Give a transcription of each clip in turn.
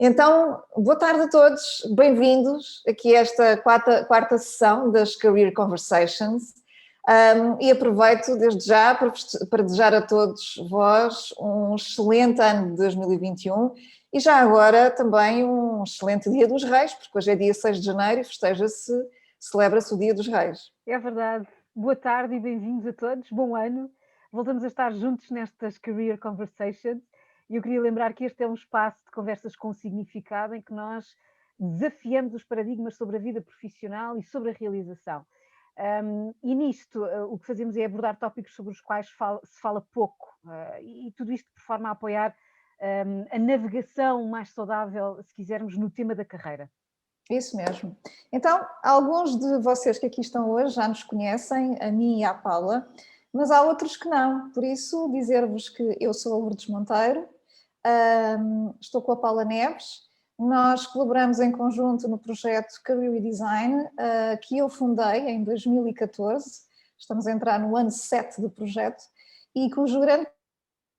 Então, boa tarde a todos, bem-vindos aqui a esta quarta sessão das Career Conversations. E aproveito desde já para desejar a todos vós um excelente ano de 2021 e já agora também um excelente Dia dos Reis, porque hoje é dia 6 de janeiro e celebra-se o Dia dos Reis. É verdade. Boa tarde e bem-vindos a todos. Bom ano. Voltamos a estar juntos nestas Career Conversations e eu queria lembrar que este é um espaço de conversas com significado em que nós desafiamos os paradigmas sobre a vida profissional e sobre a realização. E nisto, o que fazemos é abordar tópicos sobre os quais se fala pouco e tudo isto por forma a apoiar a navegação mais saudável, se quisermos, no tema da carreira. Isso mesmo. Então, alguns de vocês que aqui estão hoje já nos conhecem, a mim e à Paula, mas há outros que não. Por isso, dizer-vos que eu sou a Lourdes Monteiro, estou com a Paula Neves, nós colaboramos em conjunto no projeto Career Design, que eu fundei em 2014, estamos a entrar no ano 7 do projeto, e cujo grande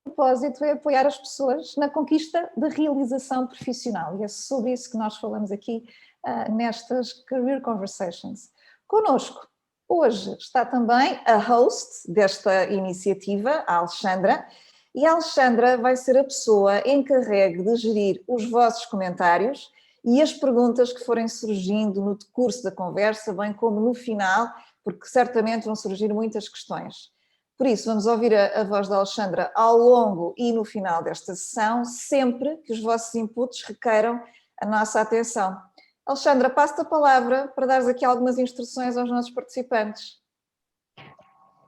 propósito é apoiar as pessoas na conquista da realização profissional, e é sobre isso que nós falamos aqui nestas Career Conversations. Connosco hoje está também a host desta iniciativa, a Alexandra, e a Alexandra vai ser a pessoa encarregue de gerir os vossos comentários e as perguntas que forem surgindo no decurso da conversa, bem como no final, porque certamente vão surgir muitas questões. Por isso, vamos ouvir a voz da Alexandra ao longo e no final desta sessão, sempre que os vossos inputs requeiram a nossa atenção. Alexandra, passo-te a palavra para dares aqui algumas instruções aos nossos participantes.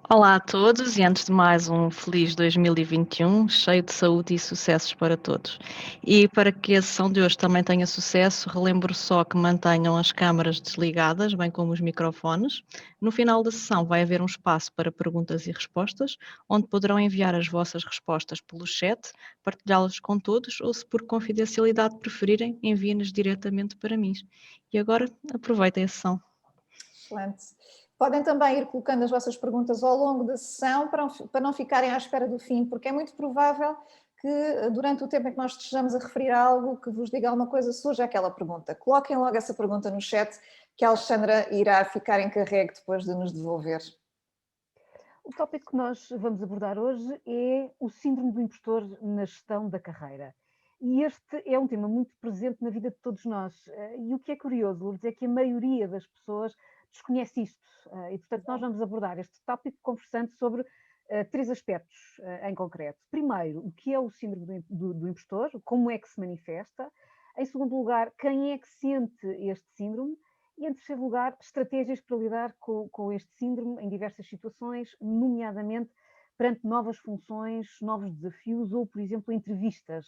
Olá a todos e antes de mais um feliz 2021, cheio de saúde e sucessos para todos. E para que a sessão de hoje também tenha sucesso, relembro só que mantenham as câmaras desligadas, bem como os microfones. No final da sessão vai haver um espaço para perguntas e respostas, onde poderão enviar as vossas respostas pelo chat, partilhá-las com todos ou, se por confidencialidade preferirem, enviem-nas diretamente para mim. E agora aproveitem a sessão. Excelente. Podem também ir colocando as vossas perguntas ao longo da sessão para não ficarem à espera do fim, porque é muito provável que durante o tempo em que nós estejamos a referir a algo que vos diga alguma coisa, surja aquela pergunta. Coloquem logo essa pergunta no chat que a Alexandra irá ficar encarregue depois de nos devolver. O tópico que nós vamos abordar hoje é o síndrome do impostor na gestão da carreira. E este é um tema muito presente na vida de todos nós. E o que é curioso, Lourdes, é que a maioria das pessoas desconhece isto. E, portanto, nós vamos abordar este tópico conversando sobre três aspectos em concreto. Primeiro, o que é o síndrome do impostor, como é que se manifesta. Em segundo lugar, quem é que sente este síndrome. E, em terceiro lugar, estratégias para lidar com este síndrome em diversas situações, nomeadamente perante novas funções, novos desafios ou, por exemplo, entrevistas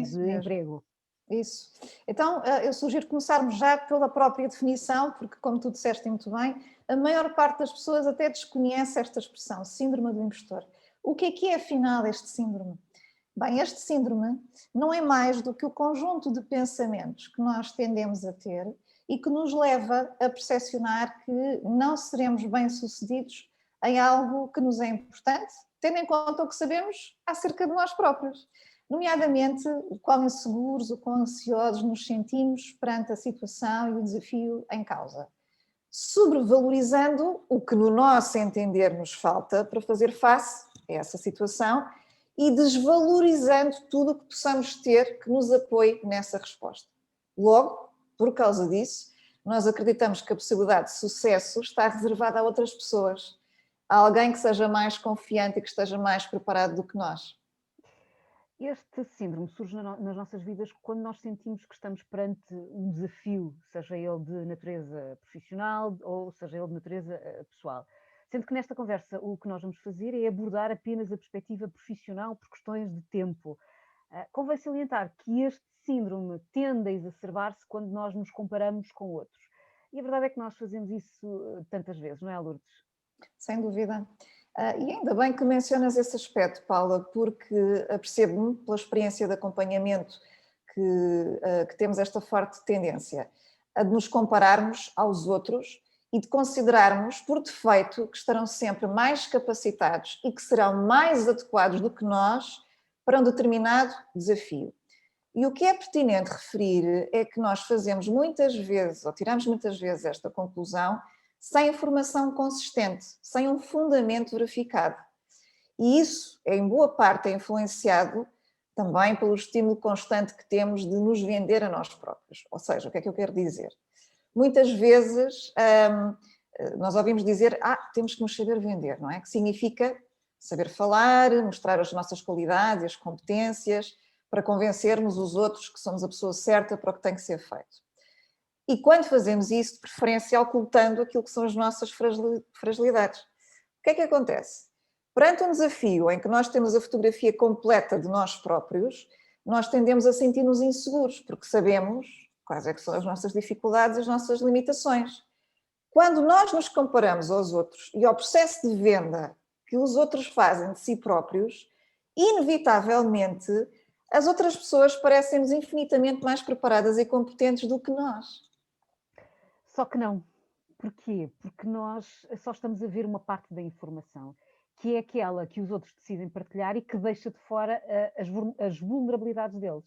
de emprego. Isso. Então, eu sugiro começarmos já pela própria definição, porque, como tu disseste muito bem, a maior parte das pessoas até desconhece esta expressão, síndrome do impostor. O que é afinal este síndrome? Bem, este síndrome não é mais do que o conjunto de pensamentos que nós tendemos a ter e que nos leva a percepcionar que não seremos bem-sucedidos em algo que nos é importante, tendo em conta o que sabemos acerca de nós próprios. Nomeadamente, o quão inseguros, o quão ansiosos nos sentimos perante a situação e o desafio em causa. Sobrevalorizando o que no nosso entender nos falta para fazer face a essa situação e desvalorizando tudo o que possamos ter que nos apoie nessa resposta. Logo, por causa disso, nós acreditamos que a possibilidade de sucesso está reservada a outras pessoas, a alguém que seja mais confiante e que esteja mais preparado do que nós. Este síndrome surge nas nossas vidas quando nós sentimos que estamos perante um desafio, seja ele de natureza profissional ou seja ele de natureza pessoal. Sendo que nesta conversa o que nós vamos fazer é abordar apenas a perspectiva profissional por questões de tempo. Convém salientar que este síndrome tende a exacerbar-se quando nós nos comparamos com outros. E a verdade é que nós fazemos isso tantas vezes, não é, Lourdes? Sem dúvida. E ainda bem que mencionas esse aspecto, Paula, porque apercebo-me, pela experiência de acompanhamento, que temos esta forte tendência a de nos compararmos aos outros e de considerarmos, por defeito, que estarão sempre mais capacitados e que serão mais adequados do que nós para um determinado desafio. E o que é pertinente referir é que nós fazemos muitas vezes, ou tiramos muitas vezes esta conclusão, sem informação consistente, sem um fundamento verificado. E isso, em boa parte, é influenciado também pelo estímulo constante que temos de nos vender a nós próprios. Ou seja, o que é que eu quero dizer? Muitas vezes nós ouvimos dizer, temos que nos saber vender, não é? Que significa saber falar, mostrar as nossas qualidades, as competências, para convencermos os outros que somos a pessoa certa para o que tem que ser feito. E quando fazemos isso, de preferência ocultando aquilo que são as nossas fragilidades. O que é que acontece? Perante um desafio em que nós temos a fotografia completa de nós próprios, nós tendemos a sentir-nos inseguros, porque sabemos quais é que são as nossas dificuldades, as nossas limitações. Quando nós nos comparamos aos outros e ao processo de venda que os outros fazem de si próprios, inevitavelmente as outras pessoas parecem-nos infinitamente mais preparadas e competentes do que nós. Só que não. Porquê? Porque nós só estamos a ver uma parte da informação, que é aquela que os outros decidem partilhar e que deixa de fora as vulnerabilidades deles.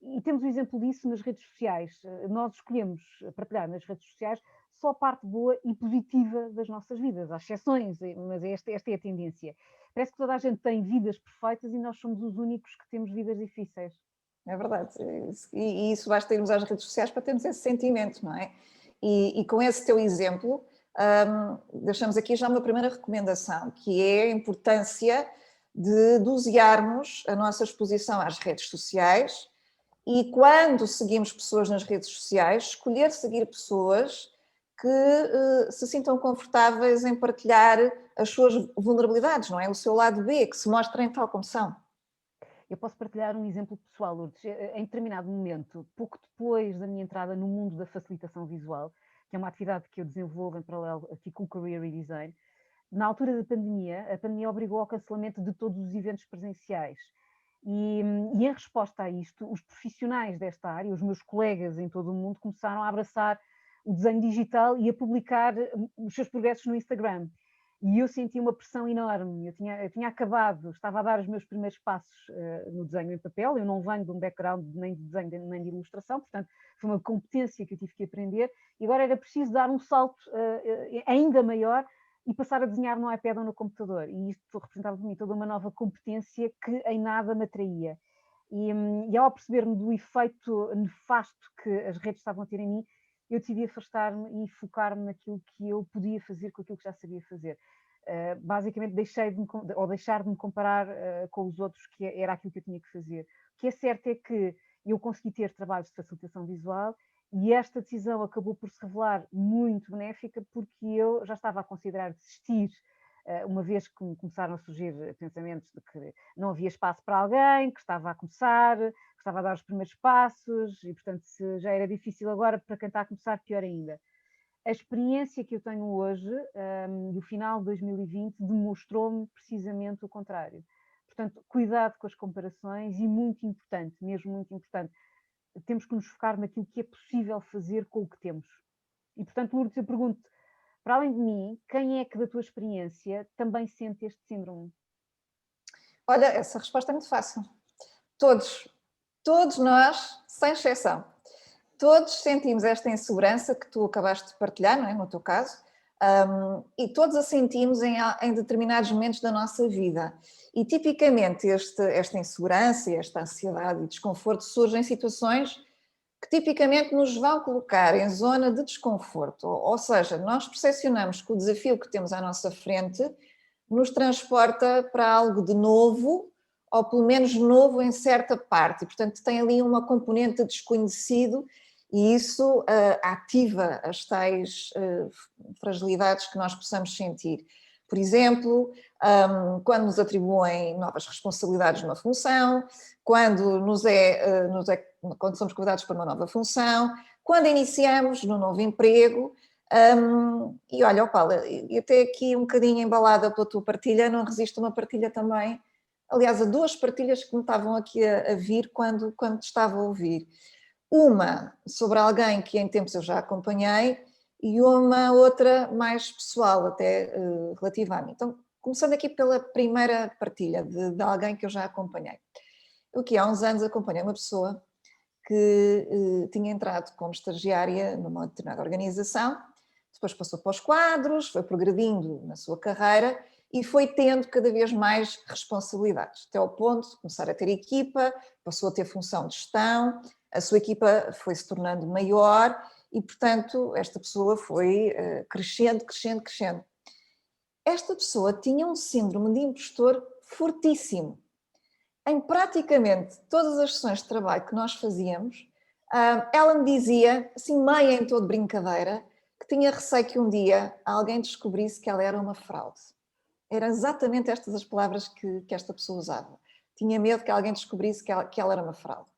E temos o exemplo disso nas redes sociais. Nós escolhemos partilhar nas redes sociais só a parte boa e positiva das nossas vidas. Há exceções, mas esta é a tendência. Parece que toda a gente tem vidas perfeitas e nós somos os únicos que temos vidas difíceis. É verdade. E isso basta irmos às redes sociais para termos esse sentimento, não é? E com esse teu exemplo, deixamos aqui já uma primeira recomendação, que é a importância de dosearmos a nossa exposição às redes sociais e, quando seguimos pessoas nas redes sociais, escolher seguir pessoas que se sintam confortáveis em partilhar as suas vulnerabilidades, não é? O seu lado B, que se mostrem tal como são. Eu posso partilhar um exemplo pessoal, Lourdes. Em determinado momento, pouco depois da minha entrada no mundo da facilitação visual, que é uma atividade que eu desenvolvo em paralelo aqui com o Career Redesign, na altura da pandemia, a pandemia obrigou ao cancelamento de todos os eventos presenciais. E em resposta a isto, os profissionais desta área, os meus colegas em todo o mundo, começaram a abraçar o desenho digital e a publicar os seus progressos no Instagram. E eu senti uma pressão enorme. Eu tinha acabado, estava a dar os meus primeiros passos no desenho em papel. Eu não venho de um background nem de desenho nem de ilustração, portanto, foi uma competência que eu tive que aprender. E agora era preciso dar um salto ainda maior e passar a desenhar no iPad ou no computador. E isto representava para mim toda uma nova competência que em nada me atraía. E ao perceber-me do efeito nefasto que as redes estavam a ter em mim, eu decidi afastar-me e focar-me naquilo que eu podia fazer com aquilo que já sabia fazer. Basicamente deixar de me comparar com os outros, que era aquilo que eu tinha que fazer. O que é certo é que eu consegui ter trabalhos de facilitação visual e esta decisão acabou por se revelar muito benéfica, porque eu já estava a considerar desistir, uma vez que começaram a surgir pensamentos de que não havia espaço para alguém, que estava a começar, que estava a dar os primeiros passos e, portanto, se já era difícil agora, para quem está a começar, pior ainda. A experiência que eu tenho hoje, e o final de 2020, demonstrou-me precisamente o contrário. Portanto, cuidado com as comparações e muito importante, mesmo muito importante, temos que nos focar naquilo que é possível fazer com o que temos. E, portanto, Lourdes, eu pergunto, para além de mim, quem é que da tua experiência também sente este síndrome? Olha, essa resposta é muito fácil. Todos nós, sem exceção. Todos sentimos esta insegurança que tu acabaste de partilhar, não é? No teu caso, e todos a sentimos em determinados momentos da nossa vida. E tipicamente esta insegurança, esta ansiedade e desconforto surgem em situações que tipicamente nos vão colocar em zona de desconforto. Ou seja, nós percepcionamos que o desafio que temos à nossa frente nos transporta para algo de novo, ou pelo menos novo em certa parte. E, portanto, tem ali uma componente de desconhecido e isso ativa as tais fragilidades que nós possamos sentir. Por exemplo, quando nos atribuem novas responsabilidades numa função, quando quando somos convidados para uma nova função, quando iniciamos no novo emprego. E olha, Paula, eu até aqui um bocadinho embalada pela tua partilha, não resisto a uma partilha também, aliás, a duas partilhas que me estavam aqui a vir quando te estava a ouvir. Uma sobre alguém que em tempos eu já acompanhei e uma outra mais pessoal, até relativa a mim. Então, começando aqui pela primeira partilha de alguém que eu já acompanhei. Eu que há uns anos acompanhei uma pessoa que tinha entrado como estagiária numa determinada organização, depois passou para os quadros, foi progredindo na sua carreira e foi tendo cada vez mais responsabilidades, até ao ponto de começar a ter equipa, passou a ter função de gestão, a sua equipa foi se tornando maior e, portanto, esta pessoa foi crescendo. Esta pessoa tinha um síndrome de impostor fortíssimo. Em praticamente todas as sessões de trabalho que nós fazíamos, ela me dizia, assim meio em todo brincadeira, que tinha receio que um dia alguém descobrisse que ela era uma fraude. Eram exatamente estas as palavras que esta pessoa usava. Tinha medo que alguém descobrisse que ela era uma fraude.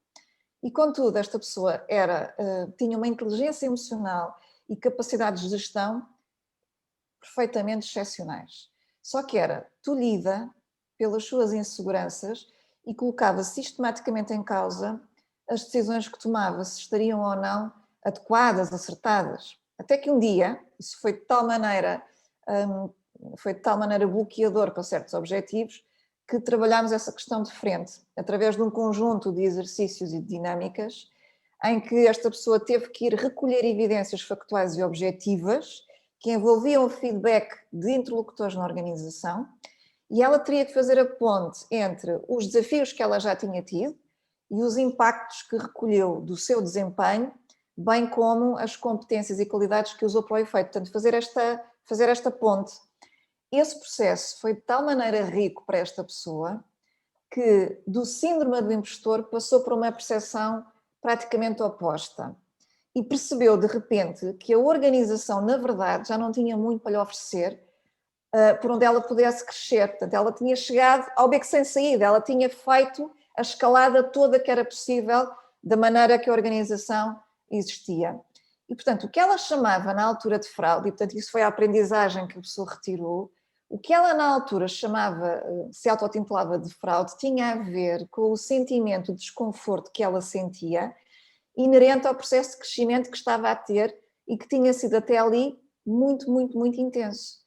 E contudo, esta pessoa tinha uma inteligência emocional e capacidades de gestão perfeitamente excepcionais. Só que era tolhida pelas suas inseguranças e colocava sistematicamente em causa as decisões que tomava, se estariam ou não adequadas, acertadas. Até que um dia, isso foi de tal maneira bloqueador para certos objetivos, que trabalhámos essa questão de frente, através de um conjunto de exercícios e de dinâmicas, em que esta pessoa teve que ir recolher evidências factuais e objetivas que envolviam o feedback de interlocutores na organização, e ela teria que fazer a ponte entre os desafios que ela já tinha tido e os impactos que recolheu do seu desempenho, bem como as competências e qualidades que usou para o efeito. Portanto, fazer esta ponte. Esse processo foi de tal maneira rico para esta pessoa que do síndrome do impostor passou para uma percepção praticamente oposta. E percebeu de repente que a organização, na verdade, já não tinha muito para lhe oferecer, por onde ela pudesse crescer. Portanto, ela tinha chegado ao beco sem saída, ela tinha feito a escalada toda que era possível da maneira que a organização existia. E, portanto, o que ela chamava na altura de fraude, e portanto isso foi a aprendizagem que a pessoa retirou, o que ela na altura chamava, se autotitulava de fraude, tinha a ver com o sentimento de desconforto que ela sentia, inerente ao processo de crescimento que estava a ter e que tinha sido até ali muito, muito, muito intenso.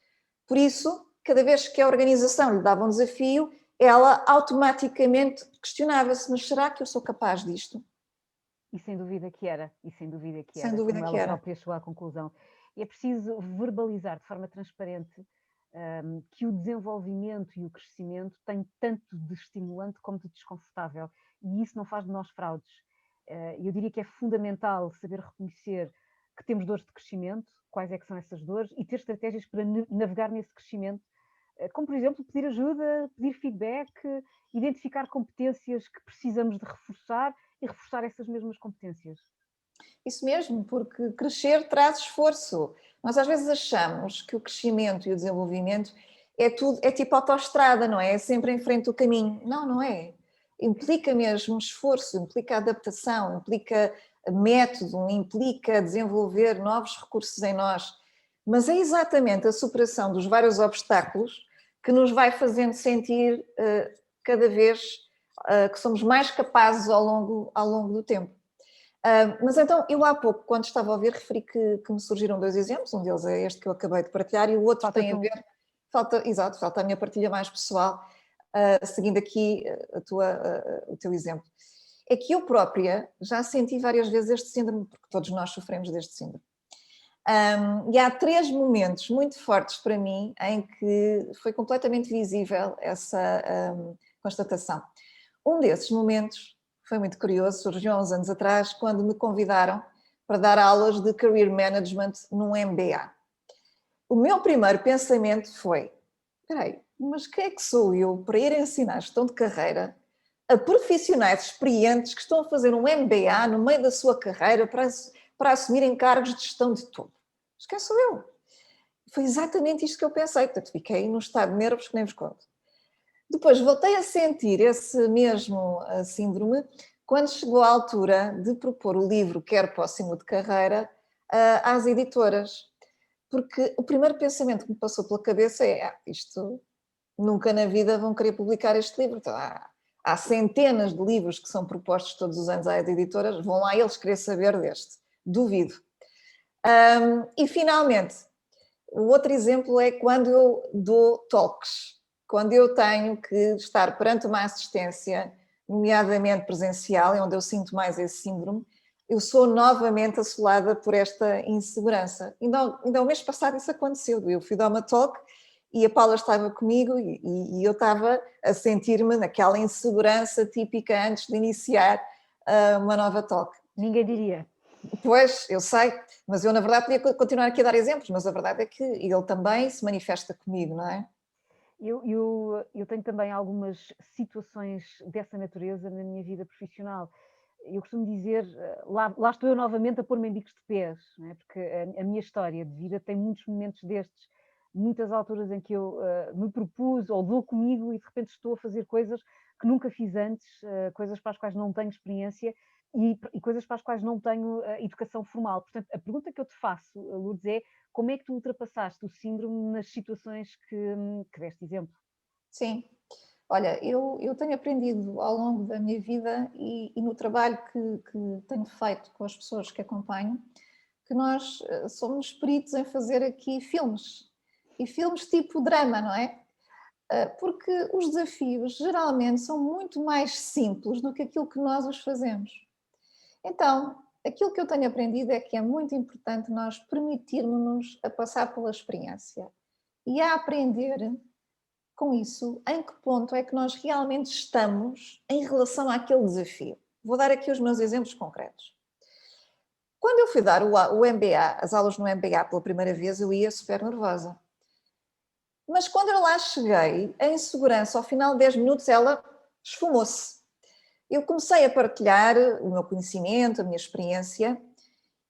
Por isso, cada vez que a organização lhe dava um desafio, ela automaticamente questionava-se, mas será que eu sou capaz disto? E sem dúvida que era, Sem dúvida como que ela era. própria chegou à conclusão. E é preciso verbalizar de forma transparente que o desenvolvimento e o crescimento têm tanto de estimulante como de desconfortável. E isso não faz de nós fraudes. Eu diria que é fundamental saber reconhecer que temos dores de crescimento, quais é que são essas dores, e ter estratégias para navegar nesse crescimento, como por exemplo pedir ajuda, pedir feedback, identificar competências que precisamos de reforçar e reforçar essas mesmas competências. Isso mesmo, porque crescer traz esforço. Nós às vezes achamos que o crescimento e o desenvolvimento é tipo autoestrada, não é? É sempre em frente do caminho. Não, não é. Implica mesmo esforço, implica adaptação, implica método, implica desenvolver novos recursos em nós. Mas é exatamente a superação dos vários obstáculos que nos vai fazendo sentir cada vez que somos mais capazes ao longo do tempo. Mas então, eu há pouco, quando estava a ouvir, referi que me surgiram dois exemplos, um deles é este que eu acabei de partilhar e o outro tem a ver, falta a minha partilha mais pessoal, seguindo aqui o teu exemplo. É que eu própria já senti várias vezes este síndrome, porque todos nós sofremos deste síndrome. E há 3 momentos muito fortes para mim em que foi completamente visível essa constatação. Um desses momentos foi muito curioso, surgiu há uns anos atrás, quando me convidaram para dar aulas de Career Management num MBA. O meu primeiro pensamento foi, espera aí, mas quem é que sou eu para ir ensinar gestão de carreira a profissionais experientes que estão a fazer um MBA no meio da sua carreira para assumirem cargos de gestão de tudo? Mas quem sou eu? Foi exatamente isto que eu pensei, portanto fiquei num estado de nervos que nem vos conto. Depois voltei a sentir esse mesmo síndrome quando chegou a altura de propor o livro Quero Próximo de Carreira às editoras. Porque o primeiro pensamento que me passou pela cabeça é isto nunca na vida vão querer publicar este livro. Então, há centenas de livros que são propostos todos os anos às editoras, vão lá eles querer saber deste. Duvido. E finalmente, o outro exemplo é quando eu dou talks. Quando eu tenho que estar perante uma assistência nomeadamente presencial, é onde eu sinto mais esse síndrome, eu sou novamente assolada por esta insegurança. Ainda o mês passado isso aconteceu, eu fui dar uma talk e a Paula estava comigo e eu estava a sentir-me naquela insegurança típica antes de iniciar uma nova talk. Ninguém diria. Pois, eu sei, mas eu na verdade podia continuar aqui a dar exemplos, mas a verdade é que ele também se manifesta comigo, não é? Eu tenho também algumas situações dessa natureza na minha vida profissional. Eu costumo dizer, lá estou eu novamente a pôr-me em bicos de pés, não é? Porque a minha história de vida tem muitos momentos destes, muitas alturas em que eu me propus ou dou comigo e de repente estou a fazer coisas que nunca fiz antes, coisas para as quais não tenho experiência e coisas para as quais não tenho educação formal. Portanto, a pergunta que eu te faço, Lourdes, é como é que tu ultrapassaste o síndrome nas situações que deste exemplo? Sim. Olha, eu tenho aprendido ao longo da minha vida e no trabalho que tenho feito com as pessoas que acompanho, que nós somos peritos em fazer aqui filmes. E filmes tipo drama, não é? Porque os desafios geralmente são muito mais simples do que aquilo que nós os fazemos. Então, aquilo que eu tenho aprendido é que é muito importante nós permitirmos-nos a passar pela experiência e a aprender com isso em que ponto é que nós realmente estamos em relação àquele desafio. Vou dar aqui os meus exemplos concretos. Quando eu fui dar o MBA, as aulas no MBA pela primeira vez, eu ia super nervosa. Mas quando eu lá cheguei, a insegurança, ao final de 10 minutos, ela esfumou-se. Eu comecei a partilhar o meu conhecimento, a minha experiência,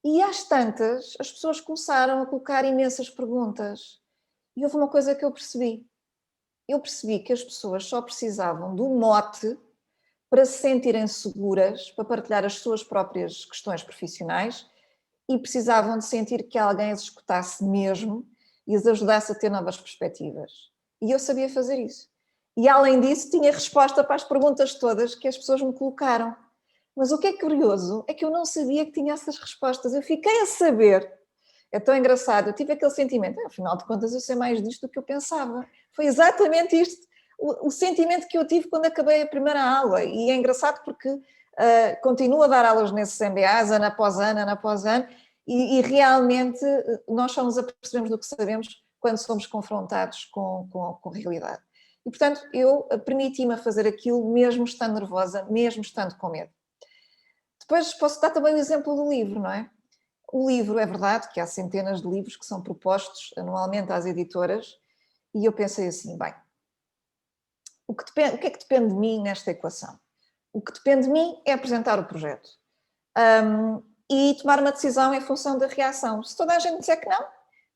e às tantas, as pessoas começaram a colocar imensas perguntas. E houve uma coisa que eu percebi. Eu percebi que as pessoas só precisavam de um mote para se sentirem seguras, para partilhar as suas próprias questões profissionais e precisavam de sentir que alguém as escutasse mesmo e as ajudasse a ter novas perspectivas. E eu sabia fazer isso. E além disso, tinha resposta para as perguntas todas que as pessoas me colocaram. Mas o que é curioso é que eu não sabia que tinha essas respostas. Eu fiquei a saber. É tão engraçado. Eu tive aquele sentimento, afinal de contas, eu sei mais disto do que eu pensava. Foi exatamente isto, o sentimento que eu tive quando acabei a primeira aula. E é engraçado porque continuo a dar aulas nesses MBAs, ano após ano, e realmente nós só nos apercebemos do que sabemos quando somos confrontados com a realidade. E, portanto, eu permiti-me a fazer aquilo mesmo estando nervosa, mesmo estando com medo. Depois posso dar também o exemplo do livro, não é? O livro, é verdade que há centenas de livros que são propostos anualmente às editoras e eu pensei assim, bem, o que é que depende de mim nesta equação? O que depende de mim é apresentar o projeto e tomar uma decisão em função da reação. Se toda a gente disser que não,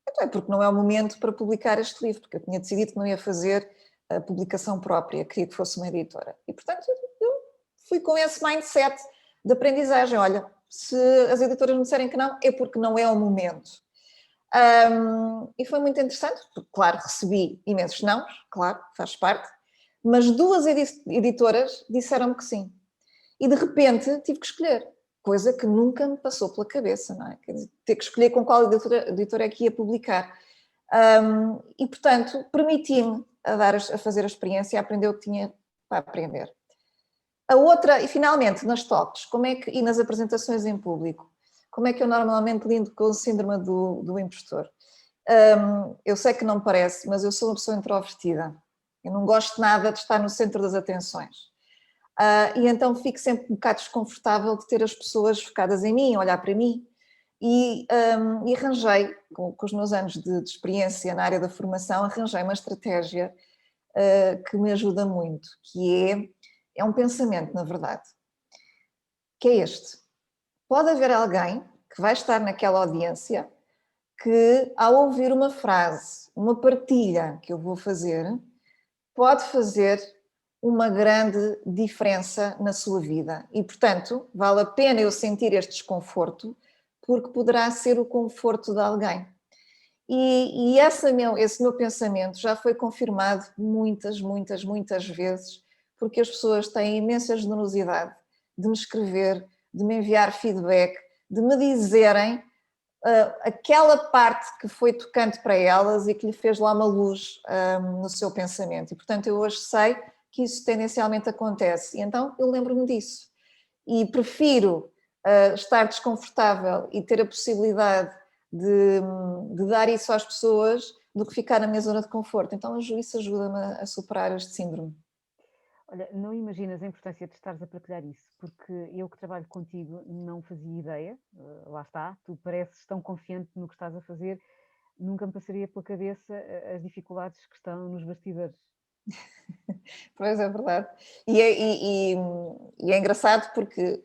então é porque não é o momento para publicar este livro, porque eu tinha decidido que não ia fazer a publicação própria, queria que fosse uma editora. E, portanto, eu fui com esse mindset de aprendizagem. Olha, se as editoras me disserem que não, é porque não é o momento. E foi muito interessante, porque, claro, recebi imensos nãos, claro, faz parte, mas duas editoras disseram-me que sim. E, de repente, tive que escolher, coisa que nunca me passou pela cabeça, não é? Quer dizer, ter que escolher com qual editora é que ia publicar. E, portanto, permiti-me a fazer a experiência e a aprender o que tinha para aprender. A outra, e finalmente, nas talks, e nas apresentações em público, como é que eu normalmente lido com o síndrome do impostor? Eu sei que não parece, mas eu sou uma pessoa introvertida. Eu não gosto nada de estar no centro das atenções. E então fico sempre um bocado desconfortável de ter as pessoas focadas em mim, olhar para mim. E arranjei, com os meus anos de experiência na área da formação, arranjei uma estratégia que me ajuda muito, que é um pensamento, na verdade, que é este. Pode haver alguém que vai estar naquela audiência que, ao ouvir uma frase, uma partilha que eu vou fazer, pode fazer uma grande diferença na sua vida. E, portanto, vale a pena eu sentir este desconforto, porque poderá ser o conforto de alguém. E esse meu pensamento já foi confirmado muitas vezes, porque as pessoas têm imensa generosidade de me escrever, de me enviar feedback, de me dizerem aquela parte que foi tocante para elas e que lhe fez lá uma luz no seu pensamento. E, portanto, eu hoje sei que isso tendencialmente acontece. E então eu lembro-me disso. E prefiro estar desconfortável e ter a possibilidade de dar isso às pessoas do que ficar na minha zona de conforto. Então isso ajuda-me a superar este síndrome. Olha, não imaginas a importância de estares a partilhar isso, porque eu que trabalho contigo não fazia ideia, lá está, tu pareces tão confiante no que estás a fazer, nunca me passaria pela cabeça as dificuldades que estão nos bastidores. Pois é verdade. E é engraçado porque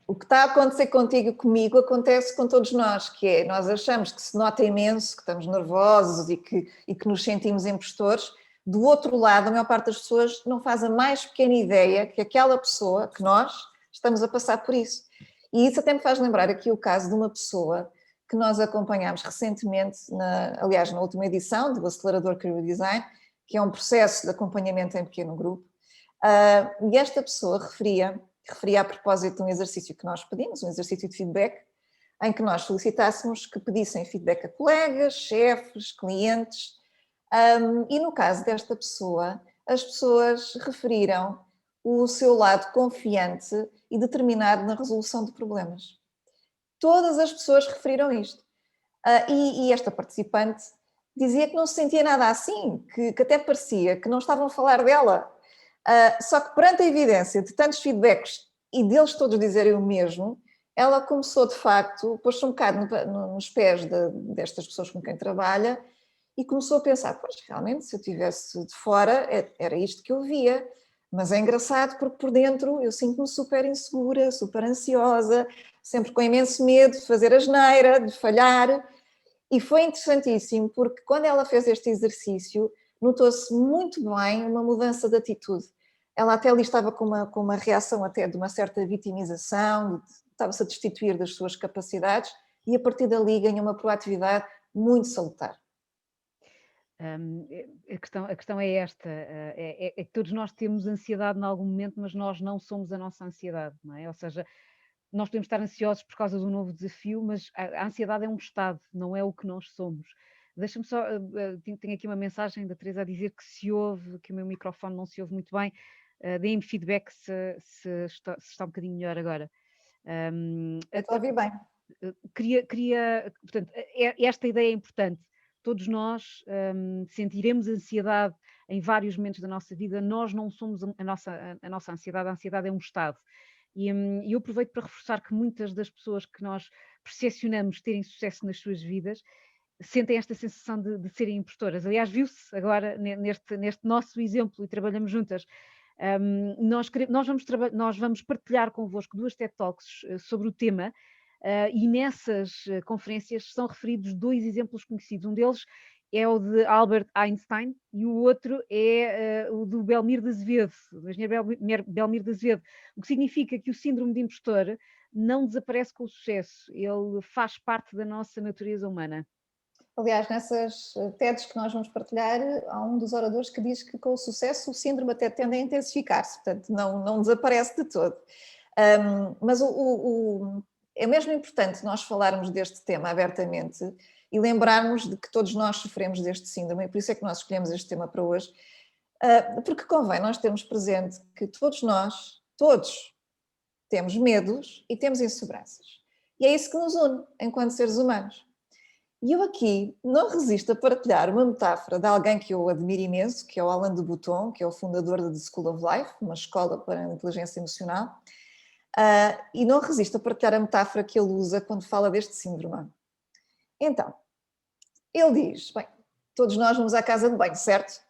o que está a acontecer contigo e comigo acontece com todos nós, que é, nós achamos que se nota imenso, que estamos nervosos e que nos sentimos impostores. Do outro lado, a maior parte das pessoas não faz a mais pequena ideia que aquela pessoa, que nós, estamos a passar por isso. E isso até me faz lembrar aqui o caso de uma pessoa que nós acompanhámos recentemente, aliás, na última edição do Acelerador Career Design, que é um processo de acompanhamento em pequeno grupo. E esta pessoa referia a propósito de um exercício que nós pedimos, um exercício de feedback, em que nós solicitássemos que pedissem feedback a colegas, chefes, clientes, e no caso desta pessoa, as pessoas referiram o seu lado confiante e determinado na resolução de problemas. Todas as pessoas referiram isto. E esta participante dizia que não se sentia nada assim, que até parecia que não estavam a falar dela. Só que perante a evidência de tantos feedbacks e deles todos dizerem o mesmo, ela começou de facto, pôs-se um bocado nos pés destas pessoas com quem trabalha e começou a pensar, pois realmente se eu estivesse de fora era isto que eu via, mas é engraçado porque por dentro eu sinto-me super insegura, super ansiosa, sempre com imenso medo de fazer asneira, de falhar. E foi interessantíssimo porque quando ela fez este exercício notou-se muito bem uma mudança de atitude. Ela até ali estava com uma reação até de uma certa vitimização, estava-se a destituir das suas capacidades e a partir dali ganhou uma proatividade muito salutar. A questão é esta, é que todos nós temos ansiedade em algum momento, mas nós não somos a nossa ansiedade, não é? Ou seja, nós podemos estar ansiosos por causa de um novo desafio, mas a ansiedade é um estado, não é o que nós somos. Deixa-me só, tenho aqui uma mensagem da Teresa a dizer que se ouve, que o meu microfone não se ouve muito bem, deem-me feedback se está um bocadinho melhor agora. Eu estou a ouvir bem. Portanto, esta ideia é importante. Todos nós sentiremos ansiedade em vários momentos da nossa vida, nós não somos a nossa ansiedade, a ansiedade é um estado. E eu aproveito para reforçar que muitas das pessoas que nós percepcionamos terem sucesso nas suas vidas sentem esta sensação de serem impostoras. Aliás, viu-se agora neste nosso exemplo e trabalhamos juntas. Nós vamos partilhar convosco 2 TED Talks sobre o tema. E nessas conferências são referidos 2 exemplos conhecidos. Um deles é o de Albert Einstein e o outro é o do Belmiro de Azevedo, do engenheiro Belmiro de Azevedo, o que significa que o síndrome de impostor não desaparece com o sucesso, ele faz parte da nossa natureza humana. Aliás, nessas TEDs que nós vamos partilhar, há um dos oradores que diz que com o sucesso o síndrome até tende a intensificar-se, portanto não desaparece de todo. Mas é mesmo importante nós falarmos deste tema abertamente e lembrarmos de que todos nós sofremos deste síndrome, e por isso é que nós escolhemos este tema para hoje, porque convém nós termos presente que todos nós, todos, temos medos e temos inseguranças. E é isso que nos une enquanto seres humanos. E eu aqui não resisto a partilhar uma metáfora de alguém que eu admiro imenso, que é o Alain de Botton, que é o fundador da The School of Life, uma escola para a inteligência emocional, e não resisto a partilhar a metáfora que ele usa quando fala deste síndrome. Então, ele diz, bem, todos nós vamos à casa de banho, certo?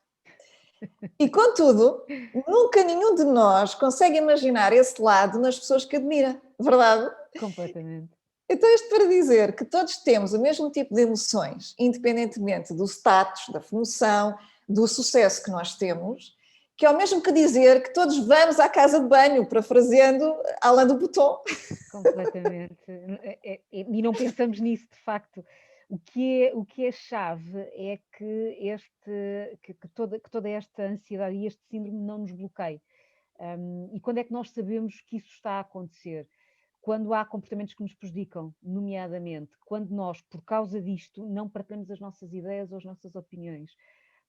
E contudo, nunca nenhum de nós consegue imaginar esse lado nas pessoas que admira, verdade? Completamente. Então, isto para dizer que todos temos o mesmo tipo de emoções, independentemente do status, da função, do sucesso que nós temos, que é o mesmo que dizer que todos vamos à casa de banho, parafraseando Alain de Botton. Completamente. E não pensamos nisso, de facto. O que é chave é que toda esta ansiedade e este síndrome não nos bloqueie. E quando é que nós sabemos que isso está a acontecer? Quando há comportamentos que nos prejudicam, nomeadamente quando nós, por causa disto, não partilhamos as nossas ideias ou as nossas opiniões.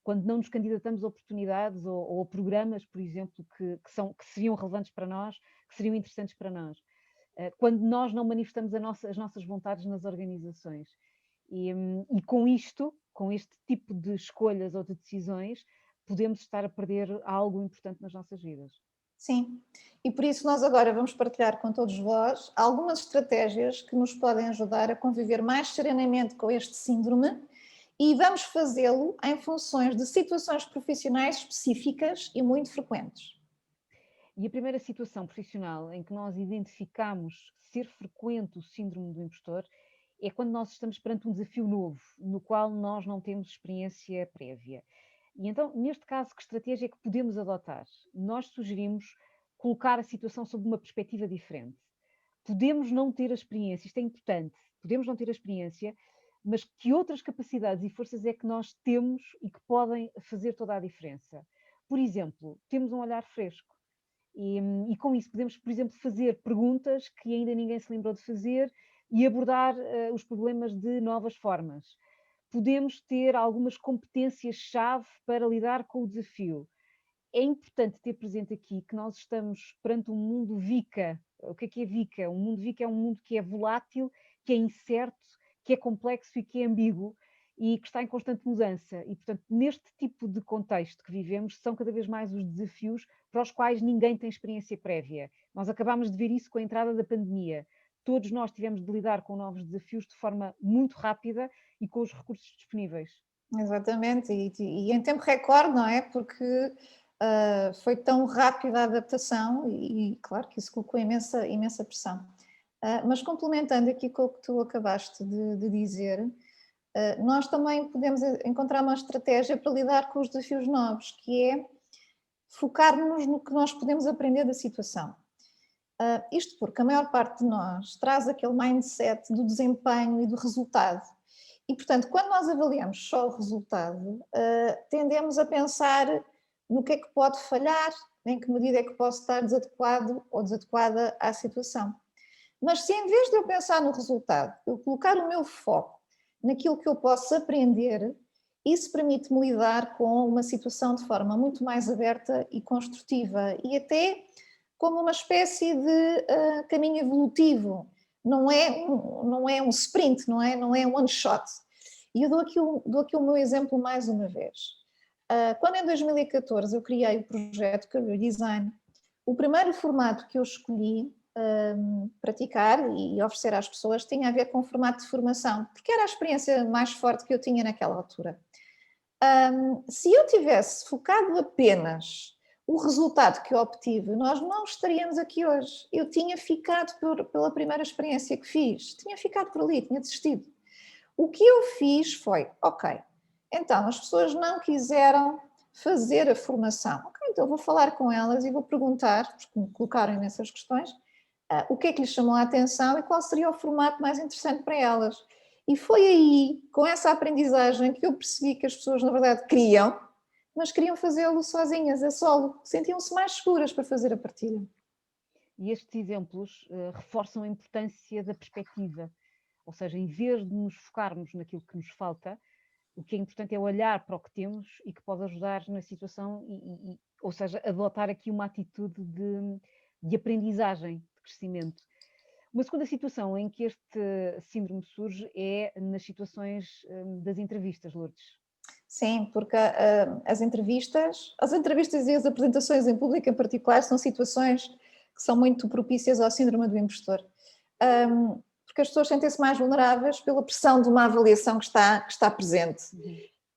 quando não nos candidatamos a oportunidades ou a programas, por exemplo, que seriam relevantes para nós, que seriam interessantes para nós. Quando nós não manifestamos as nossas vontades nas organizações. E com isto, com este tipo de escolhas ou de decisões, podemos estar a perder algo importante nas nossas vidas. Sim, e por isso nós agora vamos partilhar com todos vós algumas estratégias que nos podem ajudar a conviver mais serenamente com este síndrome e vamos fazê-lo em funções de situações profissionais específicas e muito frequentes. E a primeira situação profissional em que nós identificamos ser frequente o síndrome do impostor é quando nós estamos perante um desafio novo, no qual nós não temos experiência prévia. E então, neste caso, que estratégia é que podemos adotar? Nós sugerimos colocar a situação sob uma perspectiva diferente. Podemos não ter a experiência, isto é importante, podemos não ter a experiência, mas que outras capacidades e forças é que nós temos e que podem fazer toda a diferença. Por exemplo, temos um olhar fresco. E com isso podemos, por exemplo, fazer perguntas que ainda ninguém se lembrou de fazer e abordar os problemas de novas formas. Podemos ter algumas competências-chave para lidar com o desafio. É importante ter presente aqui que nós estamos perante um mundo VICA. O que é VICA? Um mundo VICA é um mundo que é volátil, que é incerto, que é complexo e que é ambíguo e que está em constante mudança. E, portanto, neste tipo de contexto que vivemos, são cada vez mais os desafios para os quais ninguém tem experiência prévia. Nós acabámos de ver isso com a entrada da pandemia. Todos nós tivemos de lidar com novos desafios de forma muito rápida e com os recursos disponíveis. Exatamente, e em tempo recorde, não é? Porque foi tão rápida a adaptação e claro que isso colocou imensa pressão. Mas complementando aqui com o que tu acabaste de dizer, nós também podemos encontrar uma estratégia para lidar com os desafios novos, que é focar-nos no que nós podemos aprender da situação. Isto porque a maior parte de nós traz aquele mindset do desempenho e do resultado. E, portanto, quando nós avaliamos só o resultado, tendemos a pensar no que é que pode falhar, em que medida é que posso estar desadequado ou desadequada à situação. Mas se em vez de eu pensar no resultado, eu colocar o meu foco naquilo que eu posso aprender, isso permite-me lidar com uma situação de forma muito mais aberta e construtiva e até como uma espécie de caminho evolutivo. Não é um sprint, não é um one shot. E eu dou aqui o meu exemplo mais uma vez. Quando em 2014 eu criei o projeto Career Design, o primeiro formato que eu escolhi praticar e oferecer às pessoas tinha a ver com o formato de formação, porque era a experiência mais forte que eu tinha naquela altura. Se eu tivesse focado apenas o resultado que eu obtive, nós não estaríamos aqui hoje. Eu tinha ficado pela primeira experiência que fiz, tinha ficado por ali, tinha desistido. O que eu fiz foi, ok, então as pessoas não quiseram fazer a formação. Ok, então eu vou falar com elas e vou perguntar, porque me colocaram nessas questões, o que é que lhes chamou a atenção e qual seria o formato mais interessante para elas. E foi aí, com essa aprendizagem, que eu percebi que as pessoas, na verdade, queriam, mas queriam fazê-lo sozinhas, a solo. Sentiam-se mais seguras para fazer a partilha. E estes exemplos reforçam a importância da perspectiva. Ou seja, em vez de nos focarmos naquilo que nos falta, o que é importante é olhar para o que temos e que pode ajudar na situação, ou seja, adotar aqui uma atitude de aprendizagem, de crescimento. Uma segunda situação em que este síndrome surge é nas situações das entrevistas, Lourdes. Sim, porque as entrevistas e as apresentações em público em particular são situações que são muito propícias ao síndrome do impostor. Porque as pessoas sentem-se mais vulneráveis pela pressão de uma avaliação que está presente.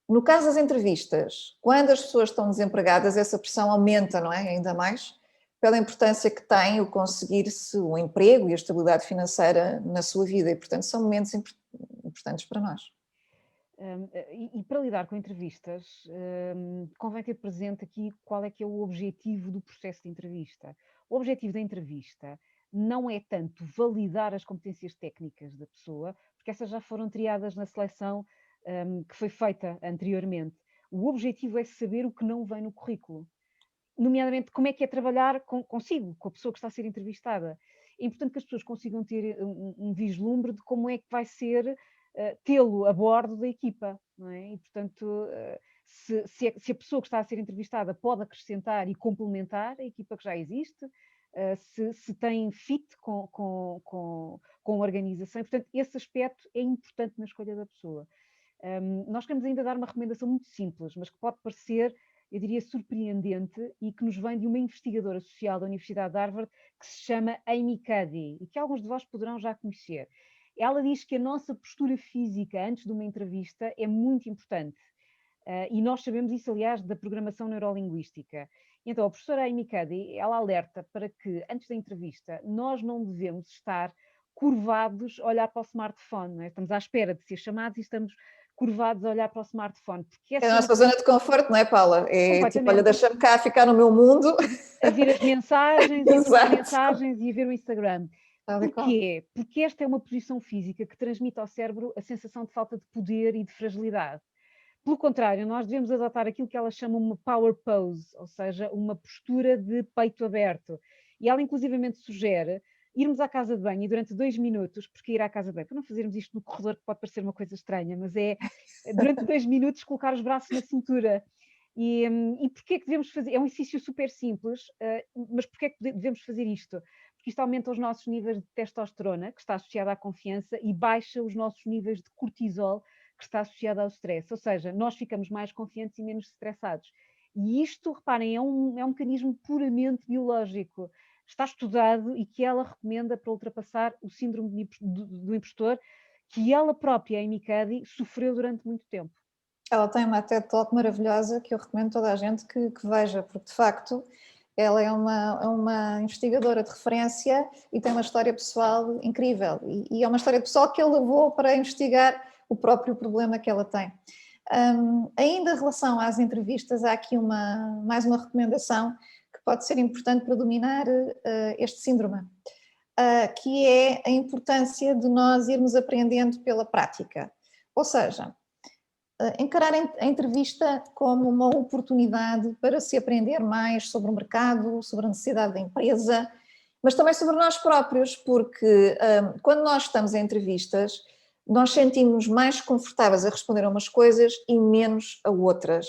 No caso das entrevistas, quando as pessoas estão desempregadas, essa pressão aumenta, não é? Ainda mais pela importância que tem o conseguir-se o emprego e a estabilidade financeira na sua vida e, portanto, são momentos importantes para nós. E para lidar com entrevistas, convém ter presente aqui qual é que é o objetivo do processo de entrevista. O objetivo da entrevista não é tanto validar as competências técnicas da pessoa, porque essas já foram triadas na seleção que foi feita anteriormente. O objetivo é saber o que não vem no currículo, nomeadamente como é que é trabalhar consigo, com a pessoa que está a ser entrevistada. É importante que as pessoas consigam ter um vislumbre de como é que vai ser tê-lo a bordo da equipa, não é? E, portanto, se a pessoa que está a ser entrevistada pode acrescentar e complementar a equipa que já existe, se tem fit com a organização. E, portanto, esse aspecto é importante na escolha da pessoa. Nós queremos ainda dar uma recomendação muito simples, mas que pode parecer, eu diria, surpreendente e que nos vem de uma investigadora social da Universidade de Harvard que se chama Amy Cuddy e que alguns de vós poderão já conhecer. Ela diz que a nossa postura física antes de uma entrevista é muito importante. E nós sabemos isso, aliás, da programação neurolinguística. Então, a professora Amy Cuddy, ela alerta para que, antes da entrevista, nós não devemos estar curvados a olhar para o smartphone. Não é? Estamos à espera de ser chamados e estamos curvados a olhar para o smartphone. Porque É a nossa zona de conforto, não é, Paula? É tipo, olha, deixa-me cá ficar no meu mundo. A ver as mensagens, a ver as mensagens e a ver o Instagram. Porquê? Porque esta é uma posição física que transmite ao cérebro a sensação de falta de poder e de fragilidade. Pelo contrário, nós devemos adotar aquilo que ela chama uma power pose, ou seja, uma postura de peito aberto. E ela inclusivamente sugere irmos à casa de banho e durante 2 minutos, porque ir à casa de banho, para não fazermos isto no corredor, que pode parecer uma coisa estranha, mas é durante 2 minutos colocar os braços na cintura. E porquê é que devemos fazer? É um exercício super simples, mas porquê é que devemos fazer isto? Porque isto aumenta os nossos níveis de testosterona, que está associada à confiança, e baixa os nossos níveis de cortisol, que está associado ao stress. Ou seja, nós ficamos mais confiantes e menos estressados. E isto, reparem, é um mecanismo puramente biológico. Está estudado e que ela recomenda para ultrapassar o síndrome do impostor, que ela própria, a Amy Cuddy, sofreu durante muito tempo. Ela tem uma TED Talk maravilhosa que eu recomendo toda a gente que veja, porque de facto ela é uma investigadora de referência e tem uma história pessoal incrível. E é uma história pessoal que a levou para investigar o próprio problema que ela tem. Ainda em relação às entrevistas, há aqui mais uma recomendação que pode ser importante para dominar este síndrome, que é a importância de nós irmos aprendendo pela prática. Ou seja, encarar a entrevista como uma oportunidade para se aprender mais sobre o mercado, sobre a necessidade da empresa, mas também sobre nós próprios, porque quando nós estamos em entrevistas, nós sentimos mais confortáveis a responder a umas coisas e menos a outras.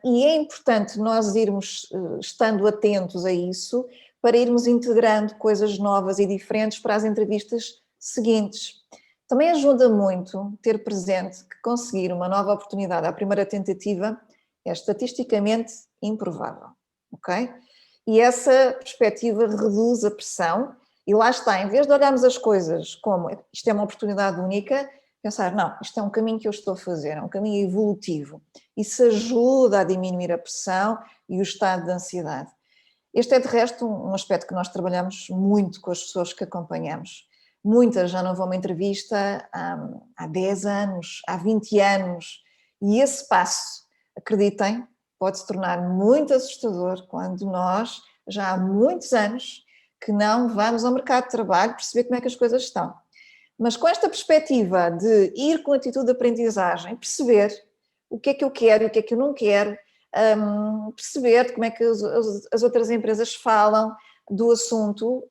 E é importante nós irmos estando atentos a isso, para irmos integrando coisas novas e diferentes para as entrevistas seguintes. Também ajuda muito ter presente que conseguir uma nova oportunidade à primeira tentativa é estatisticamente improvável, ok? E essa perspectiva reduz a pressão e lá está, em vez de olharmos as coisas como isto é uma oportunidade única, pensar, não, isto é um caminho que eu estou a fazer, é um caminho evolutivo. Isso ajuda a diminuir a pressão e o estado de ansiedade. Este é, de resto, um aspecto que nós trabalhamos muito com as pessoas que acompanhamos. Muitas já não vão a uma entrevista há 10 anos, há 20 anos, e esse passo, acreditem, pode se tornar muito assustador quando nós, já há muitos anos, que não vamos ao mercado de trabalho perceber como é que as coisas estão. Mas com esta perspectiva de ir com atitude de aprendizagem, perceber o que é que eu quero e o que é que eu não quero, perceber como é que as outras empresas falam do assunto,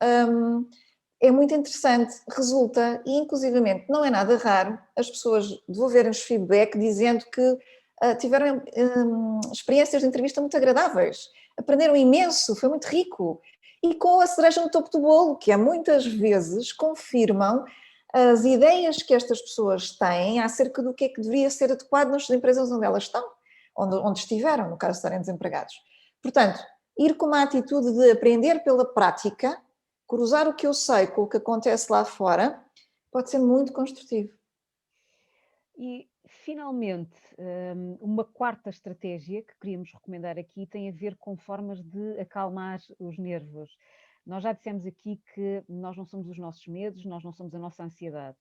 é muito interessante, resulta, e inclusivamente não é nada raro as pessoas devolverem-nos feedback dizendo que tiveram experiências de entrevista muito agradáveis, aprenderam imenso, foi muito rico, e com a cereja no topo do bolo, que é muitas vezes confirmam as ideias que estas pessoas têm acerca do que é que deveria ser adequado nas empresas onde elas estão, onde estiveram, no caso de estarem desempregados. Portanto, ir com uma atitude de aprender pela prática, cruzar o que eu sei com o que acontece lá fora, pode ser muito construtivo. E, finalmente, uma quarta estratégia que queríamos recomendar aqui tem a ver com formas de acalmar os nervos. Nós já dissemos aqui que nós não somos os nossos medos, nós não somos a nossa ansiedade.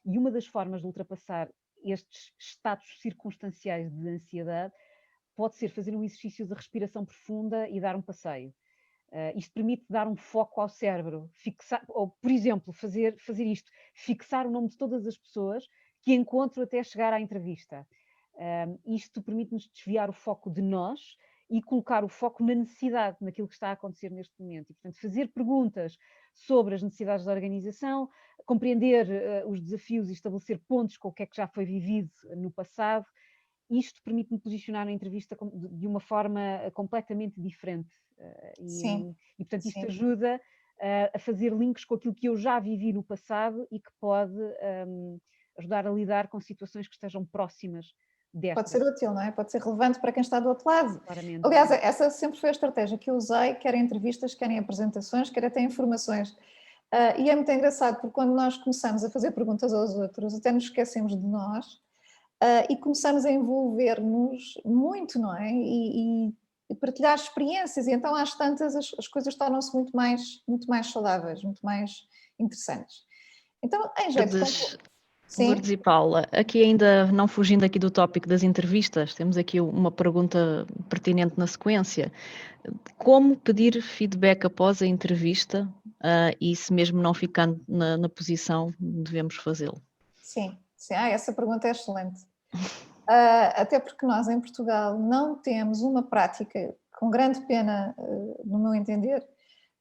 E uma das formas de ultrapassar estes estados circunstanciais de ansiedade pode ser fazer um exercício de respiração profunda e dar um passeio. Isto permite dar um foco ao cérebro, fixar, ou, por exemplo, fazer isto, fixar o nome de todas as pessoas que encontro até chegar à entrevista. Isto permite-nos desviar o foco de nós e colocar o foco na necessidade, naquilo que está a acontecer neste momento. E, portanto, fazer perguntas sobre as necessidades da organização, compreender os desafios e estabelecer pontos com o que é que já foi vivido no passado. isto permite-me posicionar na entrevista de uma forma completamente diferente. Sim, E, portanto, isto sim. ajuda a fazer links com aquilo que eu já vivi no passado e que pode ajudar a lidar com situações que estejam próximas desta. Pode ser útil, não é? Pode ser relevante para quem está do outro lado. Claramente. Aliás, essa sempre foi a estratégia que eu usei, quer em entrevistas, quer em apresentações, quer até em informações. E é muito engraçado, porque quando nós começamos a fazer perguntas aos outros, até nos esquecemos de nós e começamos a envolver-nos muito, não é? E partilhar experiências, e então às tantas as coisas tornam-se muito mais saudáveis, muito mais interessantes. Então, em jeito de Sim. Lourdes e Paula, aqui ainda não fugindo aqui do tópico das entrevistas, temos aqui uma pergunta pertinente na sequência. Como pedir feedback após a entrevista e se mesmo não ficando na posição, devemos fazê-lo? Sim. Essa pergunta é excelente. Até porque nós em Portugal não temos uma prática, com grande pena, no meu entender,